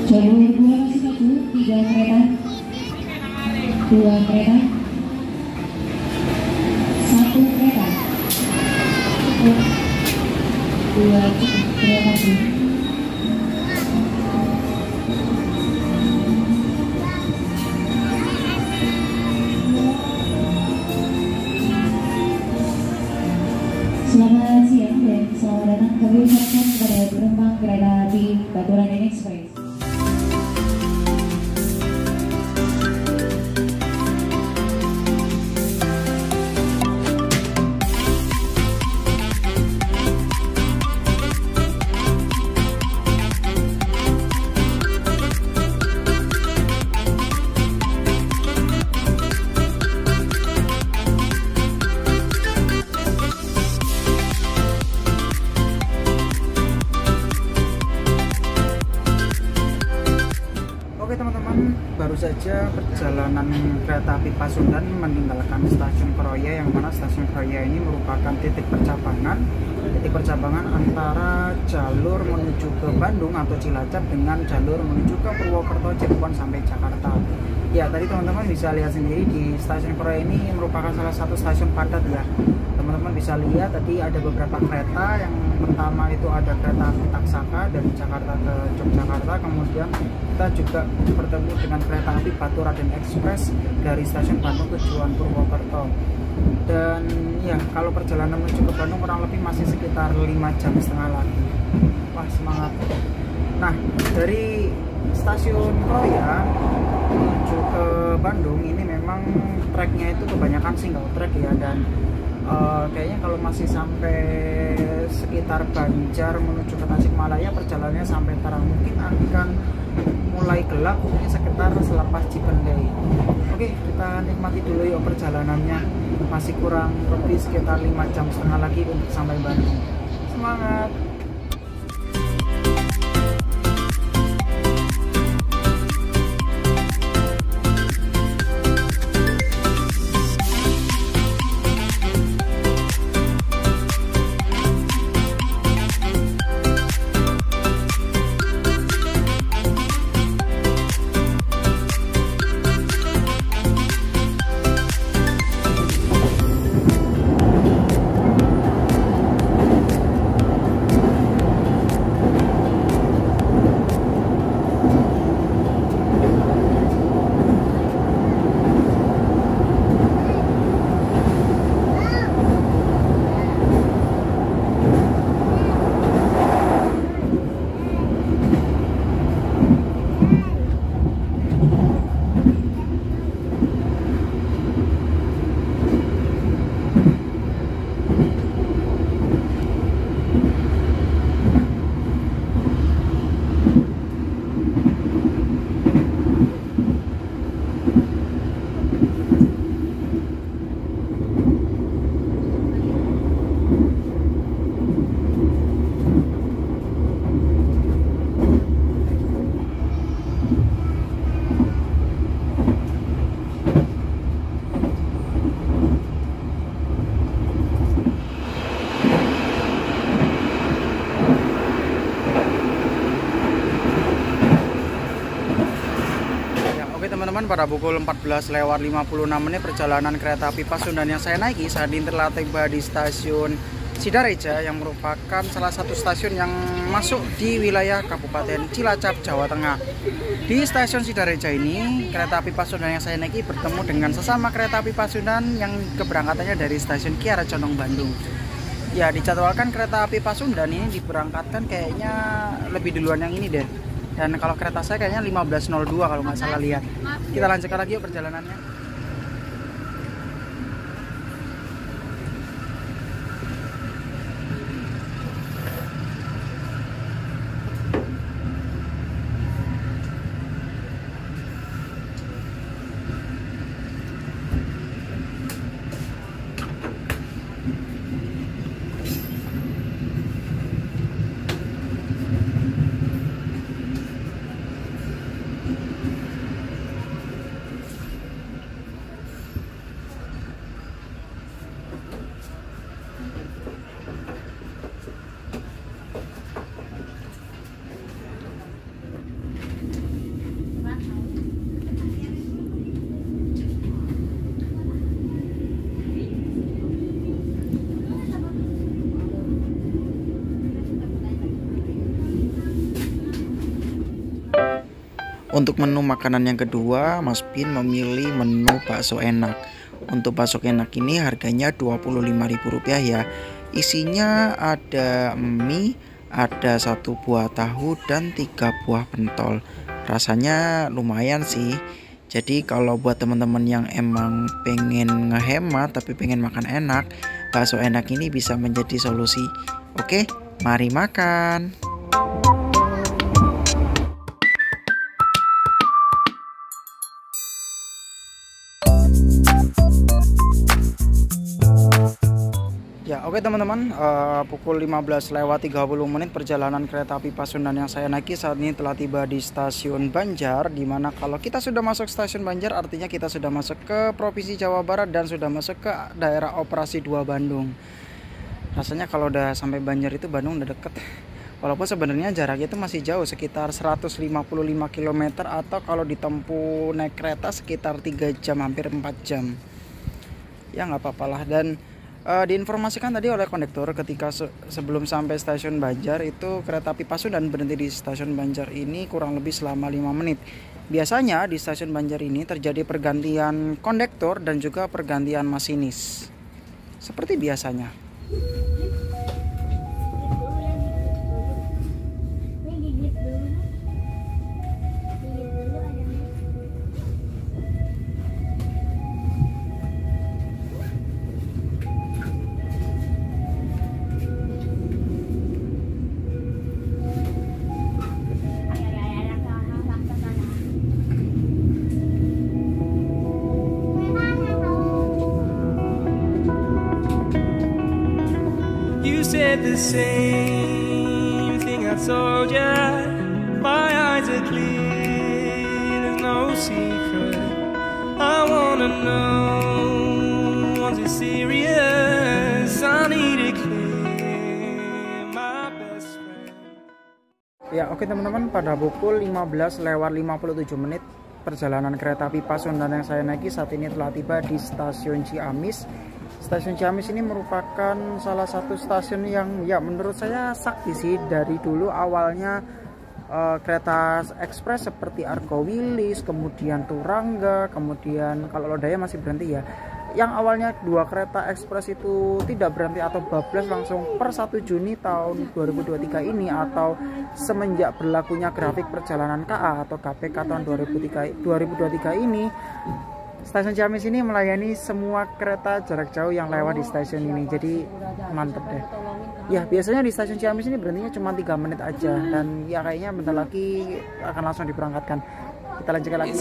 Jalur 2 masih maju, 3 kereta, 2 kereta, 1 kereta, 2 kereta maju. Selamat siang dan selamat datang kami ucapkan kepada penumpang kereta api Baturandan Express. Oke teman-teman, baru saja perjalanan kereta api Pasundan meninggalkan stasiun Kroya, yang mana stasiun Kroya ini merupakan titik percabangan antara jalur menuju ke Bandung atau Cilacap dengan jalur menuju ke Purwokerto, Cirebon sampai Jakarta. Ya, tadi teman-teman bisa lihat sendiri di stasiun Kroya ini merupakan salah satu stasiun padat ya. Teman-teman bisa lihat tadi ada beberapa kereta. Yang pertama itu ada kereta api Taksaka dari Jakarta ke Yogyakarta, kemudian kita juga bertemu dengan kereta api Baturandan Express dari stasiun Bandung tujuan Purwokerto. Dan ya, kalau perjalanan menuju ke Bandung kurang lebih masih sekitar 5,5 jam lagi. Wah, semangat. Nah, dari stasiun Kroya menuju ke Bandung ini memang treknya itu kebanyakan single track ya, dan kayaknya kalau masih sampai sekitar Banjar menuju ke Tasikmalaya perjalanannya sampai terang, mungkin akan mulai gelap mungkin sekitar selepas Cipendei. Oke, kita nikmati dulu yuk perjalanannya, masih kurang lebih sekitar 5,5 jam lagi untuk sampai Bandung. Semangat. teman-teman, pada pukul 14:56 perjalanan kereta api Pasundan yang saya naiki saat ini telah tiba di stasiun Sidareja yang merupakan salah satu stasiun yang masuk di wilayah Kabupaten Cilacap, Jawa Tengah. Di stasiun Sidareja ini, kereta api Pasundan yang saya naiki bertemu dengan sesama kereta api Pasundan yang keberangkatannya dari stasiun Kiara Condong, Bandung. Ya, dijadwalkan kereta api Pasundan ini diberangkatkan kayaknya lebih duluan yang ini deh. Dan kalau kereta saya kayaknya 15:02 kalau nggak salah lihat. Kita lanjutkan lagi yuk perjalanannya. Untuk menu makanan yang kedua, Mas Bin memilih menu bakso enak. Untuk bakso enak ini harganya Rp25.000 ya. Isinya ada mie, ada 1 buah tahu dan 3 buah pentol. Rasanya lumayan sih. Jadi kalau buat teman-teman yang emang pengen ngehemat tapi pengen makan enak, bakso enak ini bisa menjadi solusi. Oke, mari makan. Ya, oke teman-teman, pukul 15:30 perjalanan kereta api Pasundan yang saya naiki saat ini telah tiba di stasiun Banjar. Dimana kalau kita sudah masuk stasiun Banjar artinya kita sudah masuk ke Provinsi Jawa Barat dan sudah masuk ke daerah operasi 2 Bandung. Rasanya kalau udah sampai Banjar itu Bandung udah deket. Walaupun sebenarnya jaraknya itu masih jauh, sekitar 155 km atau kalau ditempuh naik kereta sekitar 3 jam, hampir 4 jam. Ya nggak apa-apa lah. Dan diinformasikan tadi oleh kondektur ketika sebelum sampai stasiun Banjar itu kereta api Pasundan berhenti di stasiun Banjar ini kurang lebih selama 5 menit. Biasanya di stasiun Banjar ini terjadi pergantian kondektur dan juga pergantian masinis. Seperti biasanya. Said the same thing I told ya. My eyes are clear, there's no secret. I wanna know, was it serious? I need it clear, my best friend. Ya, oke teman-teman, pada pukul 15:57 perjalanan kereta api Pasundan yang saya naiki saat ini telah tiba di stasiun Ciamis. Stasiun Ciamis ini merupakan salah satu stasiun yang ya menurut saya sakti sih. Dari dulu awalnya kereta ekspres seperti Argo Wilis, kemudian Turangga, kemudian kalau Lodaya masih berhenti ya. Yang awalnya 2 kereta ekspres itu tidak berhenti atau bablas langsung per 1 Juni tahun 2023 ini, atau semenjak berlakunya grafik perjalanan KA atau KPK tahun 2023 ini, stasiun Ciamis ini melayani semua kereta jarak jauh yang lewat di stasiun ini. Jadi mantep deh. Ya, biasanya di stasiun Ciamis ini berhentinya cuma 3 menit aja. Dan ya kayaknya bentar lagi akan langsung diberangkatkan. Kita lanjutkan lagi.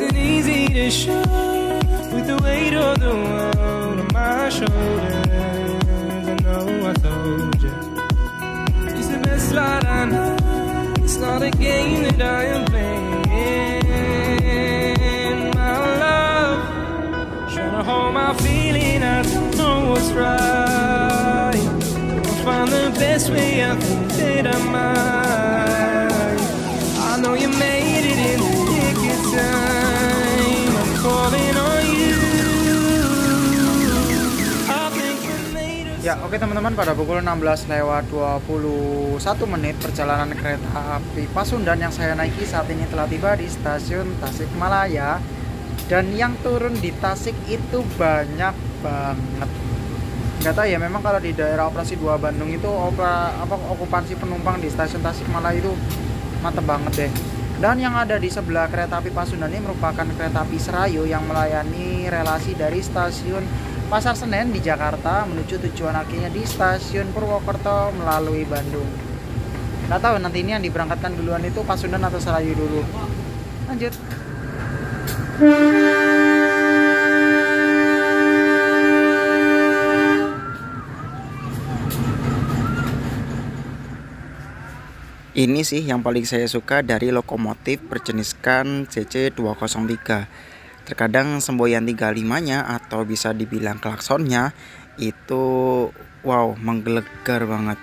Hold my feeling, I don't know what's right. I'll find the best way, I think that I might. I know you made it in the nick of time. Ya, oke teman-teman, pada pukul 16:21 perjalanan kereta api Pasundan yang saya naiki saat ini telah tiba di stasiun Tasikmalaya. Dan yang turun di Tasik itu banyak banget. Nggak tahu ya, memang kalau di daerah operasi 2 Bandung itu okupansi penumpang di stasiun Tasikmalaya itu mantep banget deh. Dan yang ada di sebelah kereta api Pasundan ini merupakan kereta api Serayu yang melayani relasi dari stasiun Pasar Senen di Jakarta menuju tujuan akhirnya di stasiun Purwokerto melalui Bandung. Nggak tahu nanti ini yang diberangkatkan duluan itu Pasundan atau Serayu dulu. Lanjut. Ini sih yang paling saya suka dari lokomotif berjeniskan CC203. Terkadang semboyan 35-nya atau bisa dibilang klaksonnya itu wow, menggelegar banget.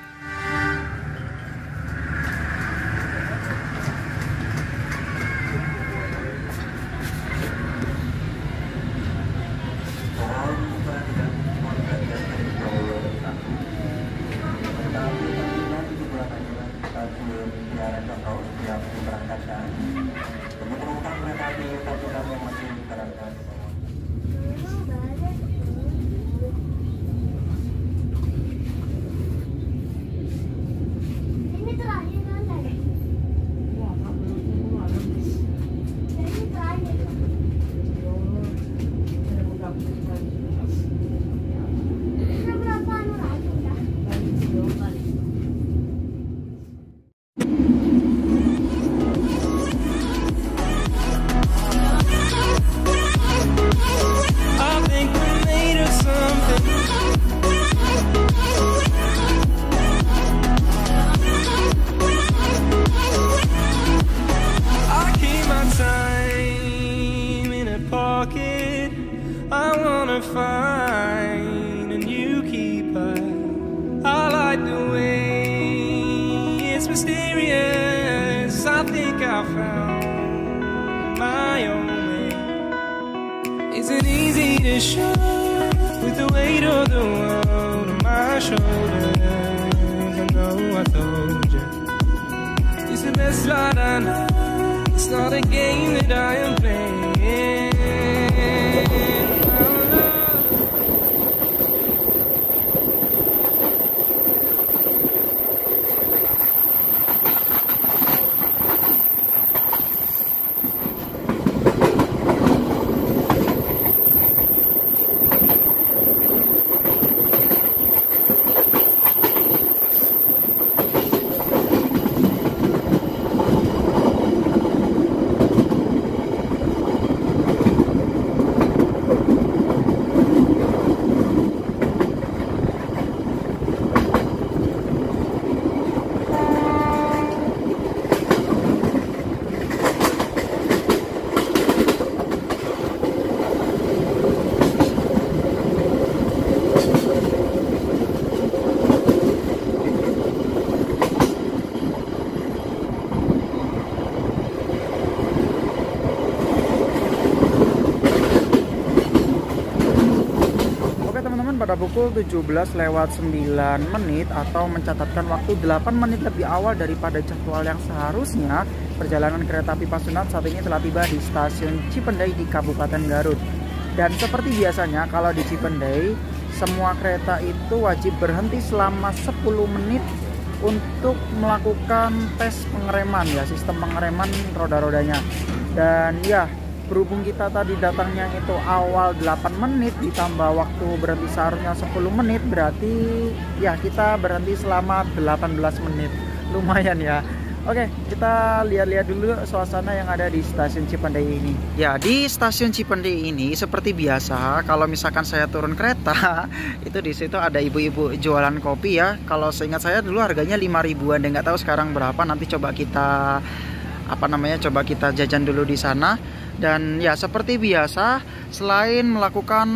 I wanna find a new keeper. I like the way it's mysterious. I think I found my own way. Isn't easy to show with the weight of the world on my shoulders. I know I told you it's the best light I know. It's not a game that I am playing. Pada pukul 17:09 atau mencatatkan waktu 8 menit lebih awal daripada jadwal yang seharusnya, perjalanan kereta api Pasundan saat ini telah tiba di stasiun Cipendei di Kabupaten Garut. Dan seperti biasanya kalau di Cipendei, semua kereta itu wajib berhenti selama 10 menit untuk melakukan tes pengereman ya, sistem pengereman roda-rodanya. Dan ya, berhubung kita tadi datangnya itu awal 8 menit ditambah waktu berhenti seharusnya 10 menit, berarti ya kita berhenti selama 18 menit. Lumayan ya. Oke, kita lihat-lihat dulu suasana yang ada di stasiun Cipendei ini. Ya, di stasiun Cipendei ini seperti biasa, kalau misalkan saya turun kereta, itu di situ ada ibu-ibu jualan kopi ya. Kalau seingat saya dulu harganya 5 ribuan, dan nggak tahu sekarang berapa. Nanti coba kita coba kita jajan dulu di sana. Dan ya seperti biasa, selain melakukan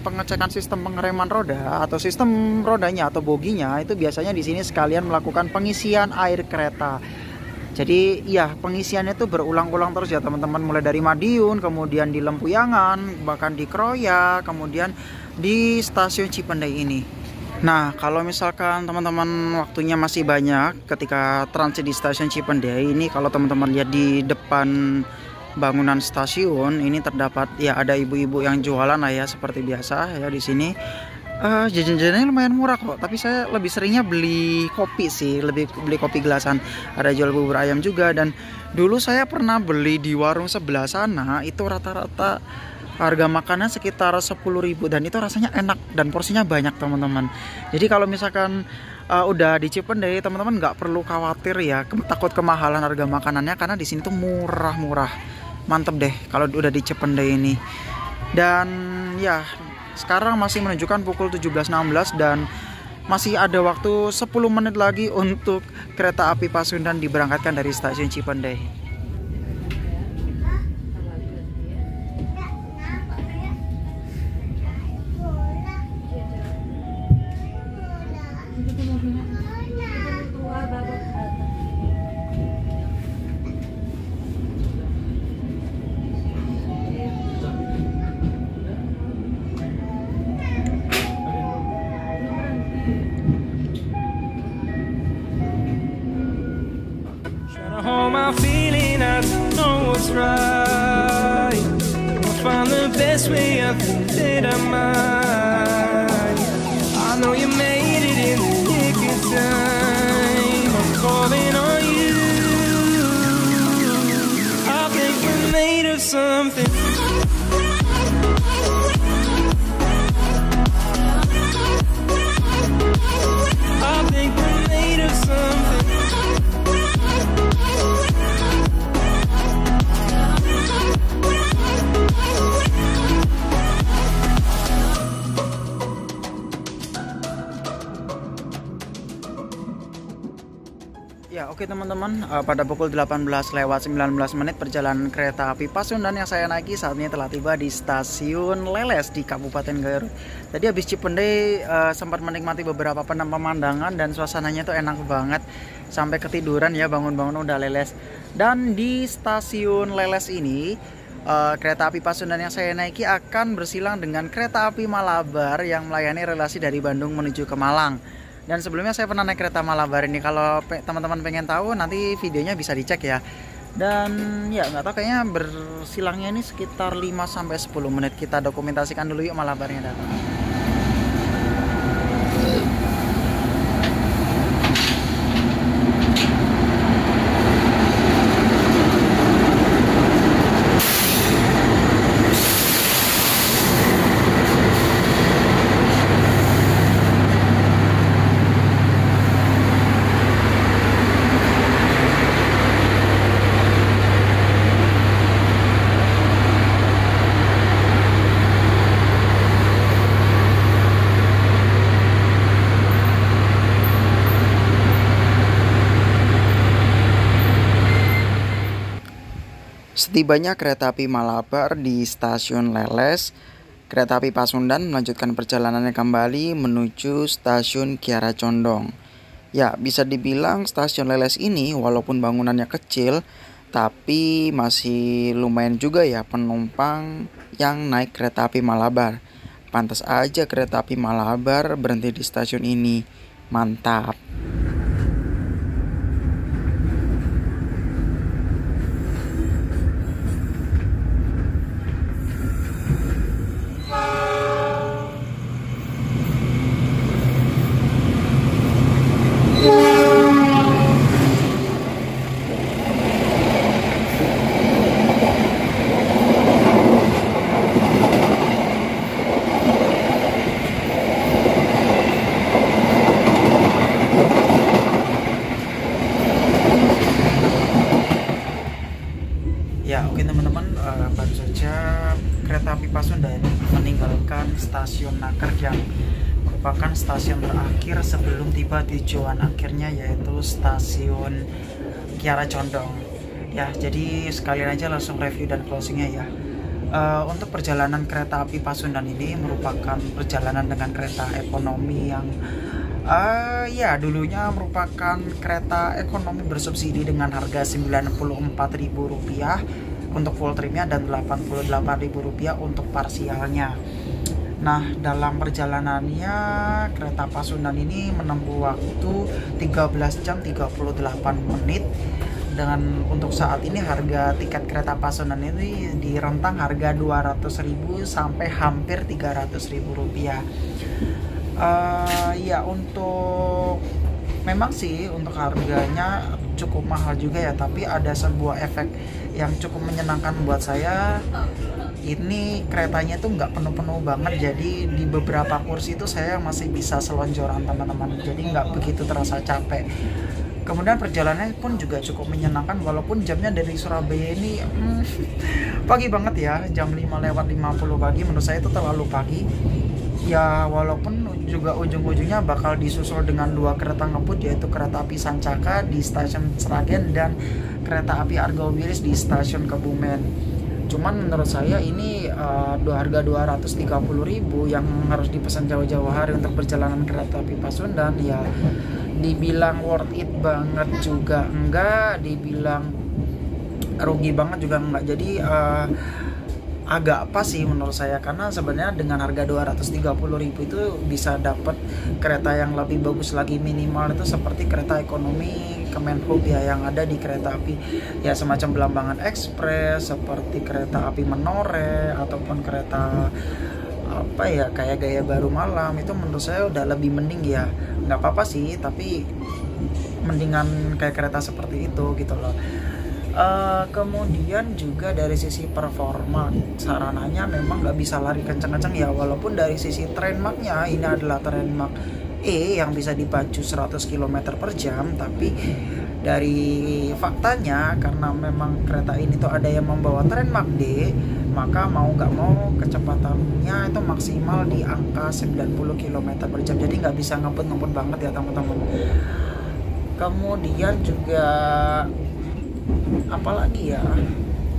pengecekan sistem pengereman roda atau sistem rodanya atau boginya, itu biasanya di sini sekalian melakukan pengisian air kereta. Jadi ya pengisiannya itu berulang-ulang terus ya teman-teman, mulai dari Madiun, kemudian di Lempuyangan, bahkan di Kroya, kemudian di stasiun Cipendei ini. Nah, kalau misalkan teman-teman waktunya masih banyak ketika transit di stasiun Cipendei ini, kalau teman-teman lihat di depan bangunan stasiun ini terdapat ya ada ibu-ibu yang jualan lah ya seperti biasa ya di sini. Jajan-jajannya lumayan murah kok, tapi saya lebih seringnya beli kopi sih, lebih beli kopi gelasan. Ada jual bubur ayam juga, dan dulu saya pernah beli di warung sebelah sana itu rata-rata harga makanan sekitar 10.000 dan itu rasanya enak dan porsinya banyak teman-teman. Jadi kalau misalkan udah di Cipendei teman-teman nggak perlu khawatir ya takut kemahalan harga makanannya, karena di sini tuh murah-murah. Mantep deh kalau udah di Cipendei ini. Dan ya sekarang masih menunjukkan pukul 17.16 dan masih ada waktu 10 menit lagi untuk kereta api Pasundan diberangkatkan dari stasiun Cipendei. Hold my feeling, I don't know what's right. I'll find the best way, I think that I might. I know you made it in the nick of time. I'm calling on you. I think we're made of something. I think we're made of something. Ya oke teman-teman, pada pukul 18:19 perjalanan kereta api Pasundan yang saya naiki saat ini telah tiba di stasiun Leles di Kabupaten Garut. Tadi habis Cipendei sempat menikmati beberapa pemandangan dan suasananya tuh enak banget. Sampai ketiduran ya, bangun-bangun udah Leles. Dan di stasiun Leles ini kereta api Pasundan yang saya naiki akan bersilang dengan kereta api Malabar yang melayani relasi dari Bandung menuju ke Malang. Dan sebelumnya saya pernah naik kereta Malabar ini. Kalau teman-teman pengen tahu nanti videonya bisa dicek ya. Dan ya nggak tahu, kayaknya bersilangnya ini sekitar 5-10 menit. Kita dokumentasikan dulu yuk Malabarnya datang. Setibanya kereta api Malabar di stasiun Leles, kereta api Pasundan melanjutkan perjalanannya kembali menuju stasiun Kiara Condong. Ya, bisa dibilang stasiun Leles ini walaupun bangunannya kecil, tapi masih lumayan juga ya penumpang yang naik kereta api Malabar. Pantas aja kereta api Malabar berhenti di stasiun ini. Mantap. Ya oke teman-teman, baru saja kereta api Pasundan meninggalkan stasiun Nagreg yang merupakan stasiun terakhir sebelum tiba tujuan akhirnya, yaitu stasiun Kiara Condong. Ya jadi sekalian aja langsung review dan closingnya ya. Untuk perjalanan kereta api Pasundan ini merupakan perjalanan dengan kereta ekonomi yang ya dulunya merupakan kereta ekonomi bersubsidi dengan harga Rp94.000 untuk full tripnya dan Rp88.000 untuk parsialnya. Nah, dalam perjalanannya kereta Pasundan ini menempuh waktu 13 jam 38 menit. Dengan untuk saat ini harga tiket kereta Pasundan ini di rentang harga 200.000 sampai hampir 300.000 rupiah. Ya, untuk memang sih untuk harganya cukup mahal juga ya, tapi ada sebuah efek yang cukup menyenangkan buat saya. Ini keretanya tuh nggak penuh-penuh banget, jadi di beberapa kursi itu saya masih bisa selonjoran teman-teman, jadi nggak begitu terasa capek. Kemudian perjalanannya pun juga cukup menyenangkan, walaupun jamnya dari Surabaya ini pagi banget ya, jam 5:50 pagi. Menurut saya itu terlalu pagi ya, walaupun juga ujung-ujungnya bakal disusul dengan 2 kereta ngebut, yaitu kereta api Sancaka di stasiun Sragen dan kereta api Argo Wilis di stasiun Kebumen. Cuman menurut saya ini harga 230.000 yang harus dipesan jauh-jauh hari untuk perjalanan kereta api Pasundan, ya dibilang worth it banget juga enggak, dibilang rugi banget juga enggak. Jadi agak pas sih menurut saya, karena sebenarnya dengan harga 230.000 itu bisa dapat kereta yang lebih bagus lagi. Minimal itu seperti kereta ekonomi Kemenhub ya, yang ada di kereta api ya semacam Belambangan Express, seperti kereta api Menore, ataupun kereta apa ya kayak Gaya Baru Malam. Itu menurut saya udah lebih mending ya, nggak apa-apa sih, tapi mendingan kayak kereta seperti itu gitu loh. Kemudian juga dari sisi performa sarananya memang nggak bisa lari kencang-kencang ya, walaupun dari sisi Trainmark-nya ini adalah Trainmark E yang bisa dipacu 100 km/jam, tapi dari faktanya karena memang kereta ini tuh ada yang membawa Trainmark D, maka mau nggak mau kecepatannya itu maksimal di angka 90 km/jam, jadi nggak bisa ngebut-ngebut banget ya teman-teman. Kemudian juga apalagi ya,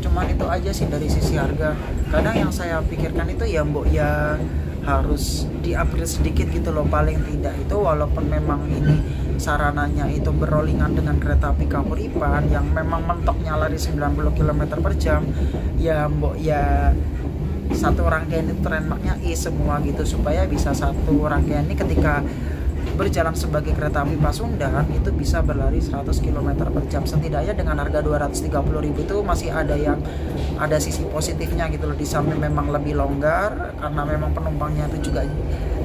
cuman itu aja sih dari sisi harga. Kadang yang saya pikirkan itu ya mbok ya harus di-upgrade sedikit gitu loh, paling tidak itu, walaupun memang ini sarananya itu berrolingan dengan kereta api Kahuripan yang memang mentoknya lari 90 km/jam, ya mbok ya satu rangkaian itu Trainmark-nya E semua gitu, supaya bisa satu rangkaian ini ketika berjalan sebagai kereta api Pasundan itu bisa berlari 100 km/jam. Setidaknya dengan harga 230.000 itu masih ada sisi positifnya gitu loh. Di samping memang lebih longgar karena memang penumpangnya itu juga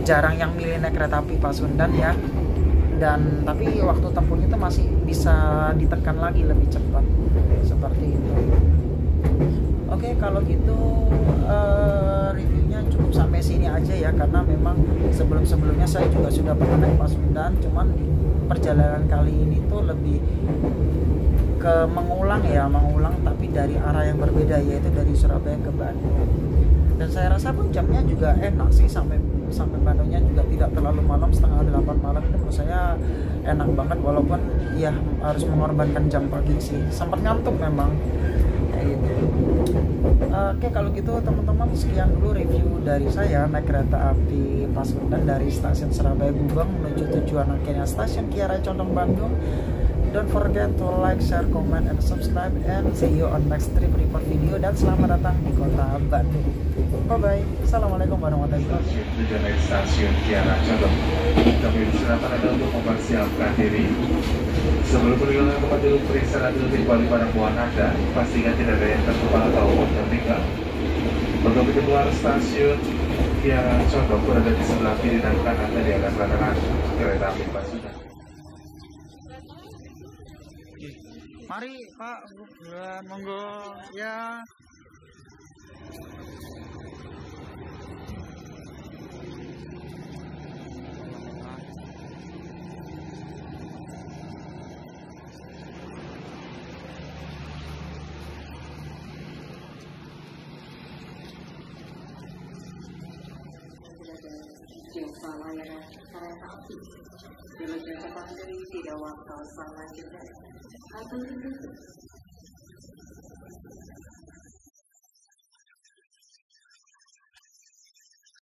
jarang yang milih naik kereta api Pasundan ya. Dan tapi waktu tempuhnya itu masih bisa ditekan lagi lebih cepat seperti itu. Oke, kalau gitu reviewnya cukup sampai sini aja ya, karena memang sebelumnya saya juga sudah pernah naik Pasundan, cuman di perjalanan kali ini tuh lebih ke mengulang tapi dari arah yang berbeda, yaitu dari Surabaya ke Bandung. Dan saya rasa pun jamnya juga enak sih, sampai Bandungnya juga tidak terlalu malam, 7:30 malam. Itu menurut saya enak banget, walaupun ya harus mengorbankan jam pagi sih, sempat ngantuk memang kayak gitu. Oke, kalau gitu teman-teman, sekian dulu review dari saya naik kereta api Pasundan dari stasiun Surabaya Gubeng menuju tujuan akhirnya stasiun Kiara Condong Bandung. Don't forget to like, share, comment, and subscribe, and see you on next trip report video. Dan selamat datang di kota Bandung. Bye bye. Assalamualaikum warahmatullahi wabarakatuh. Tujuan naik stasiun Kiara Condong. Kami diserahkan Anda untuk mempersiapkan diri. Sebelum perjalanan tempat duduk, periksa dulu kembali pada puan Anda. Pastikan tidak ada yang terkepal atau tertinggal. Untuk pintu keluar stasiun Kiara Condong berada di sebelah kiri dan kanan dari atas rangkaian kereta api Pasundan. Mari Pak, monggo ya. Jasa layanan kereta api dengan jasa pandemi tidak waktu selanjutnya atau ditutup.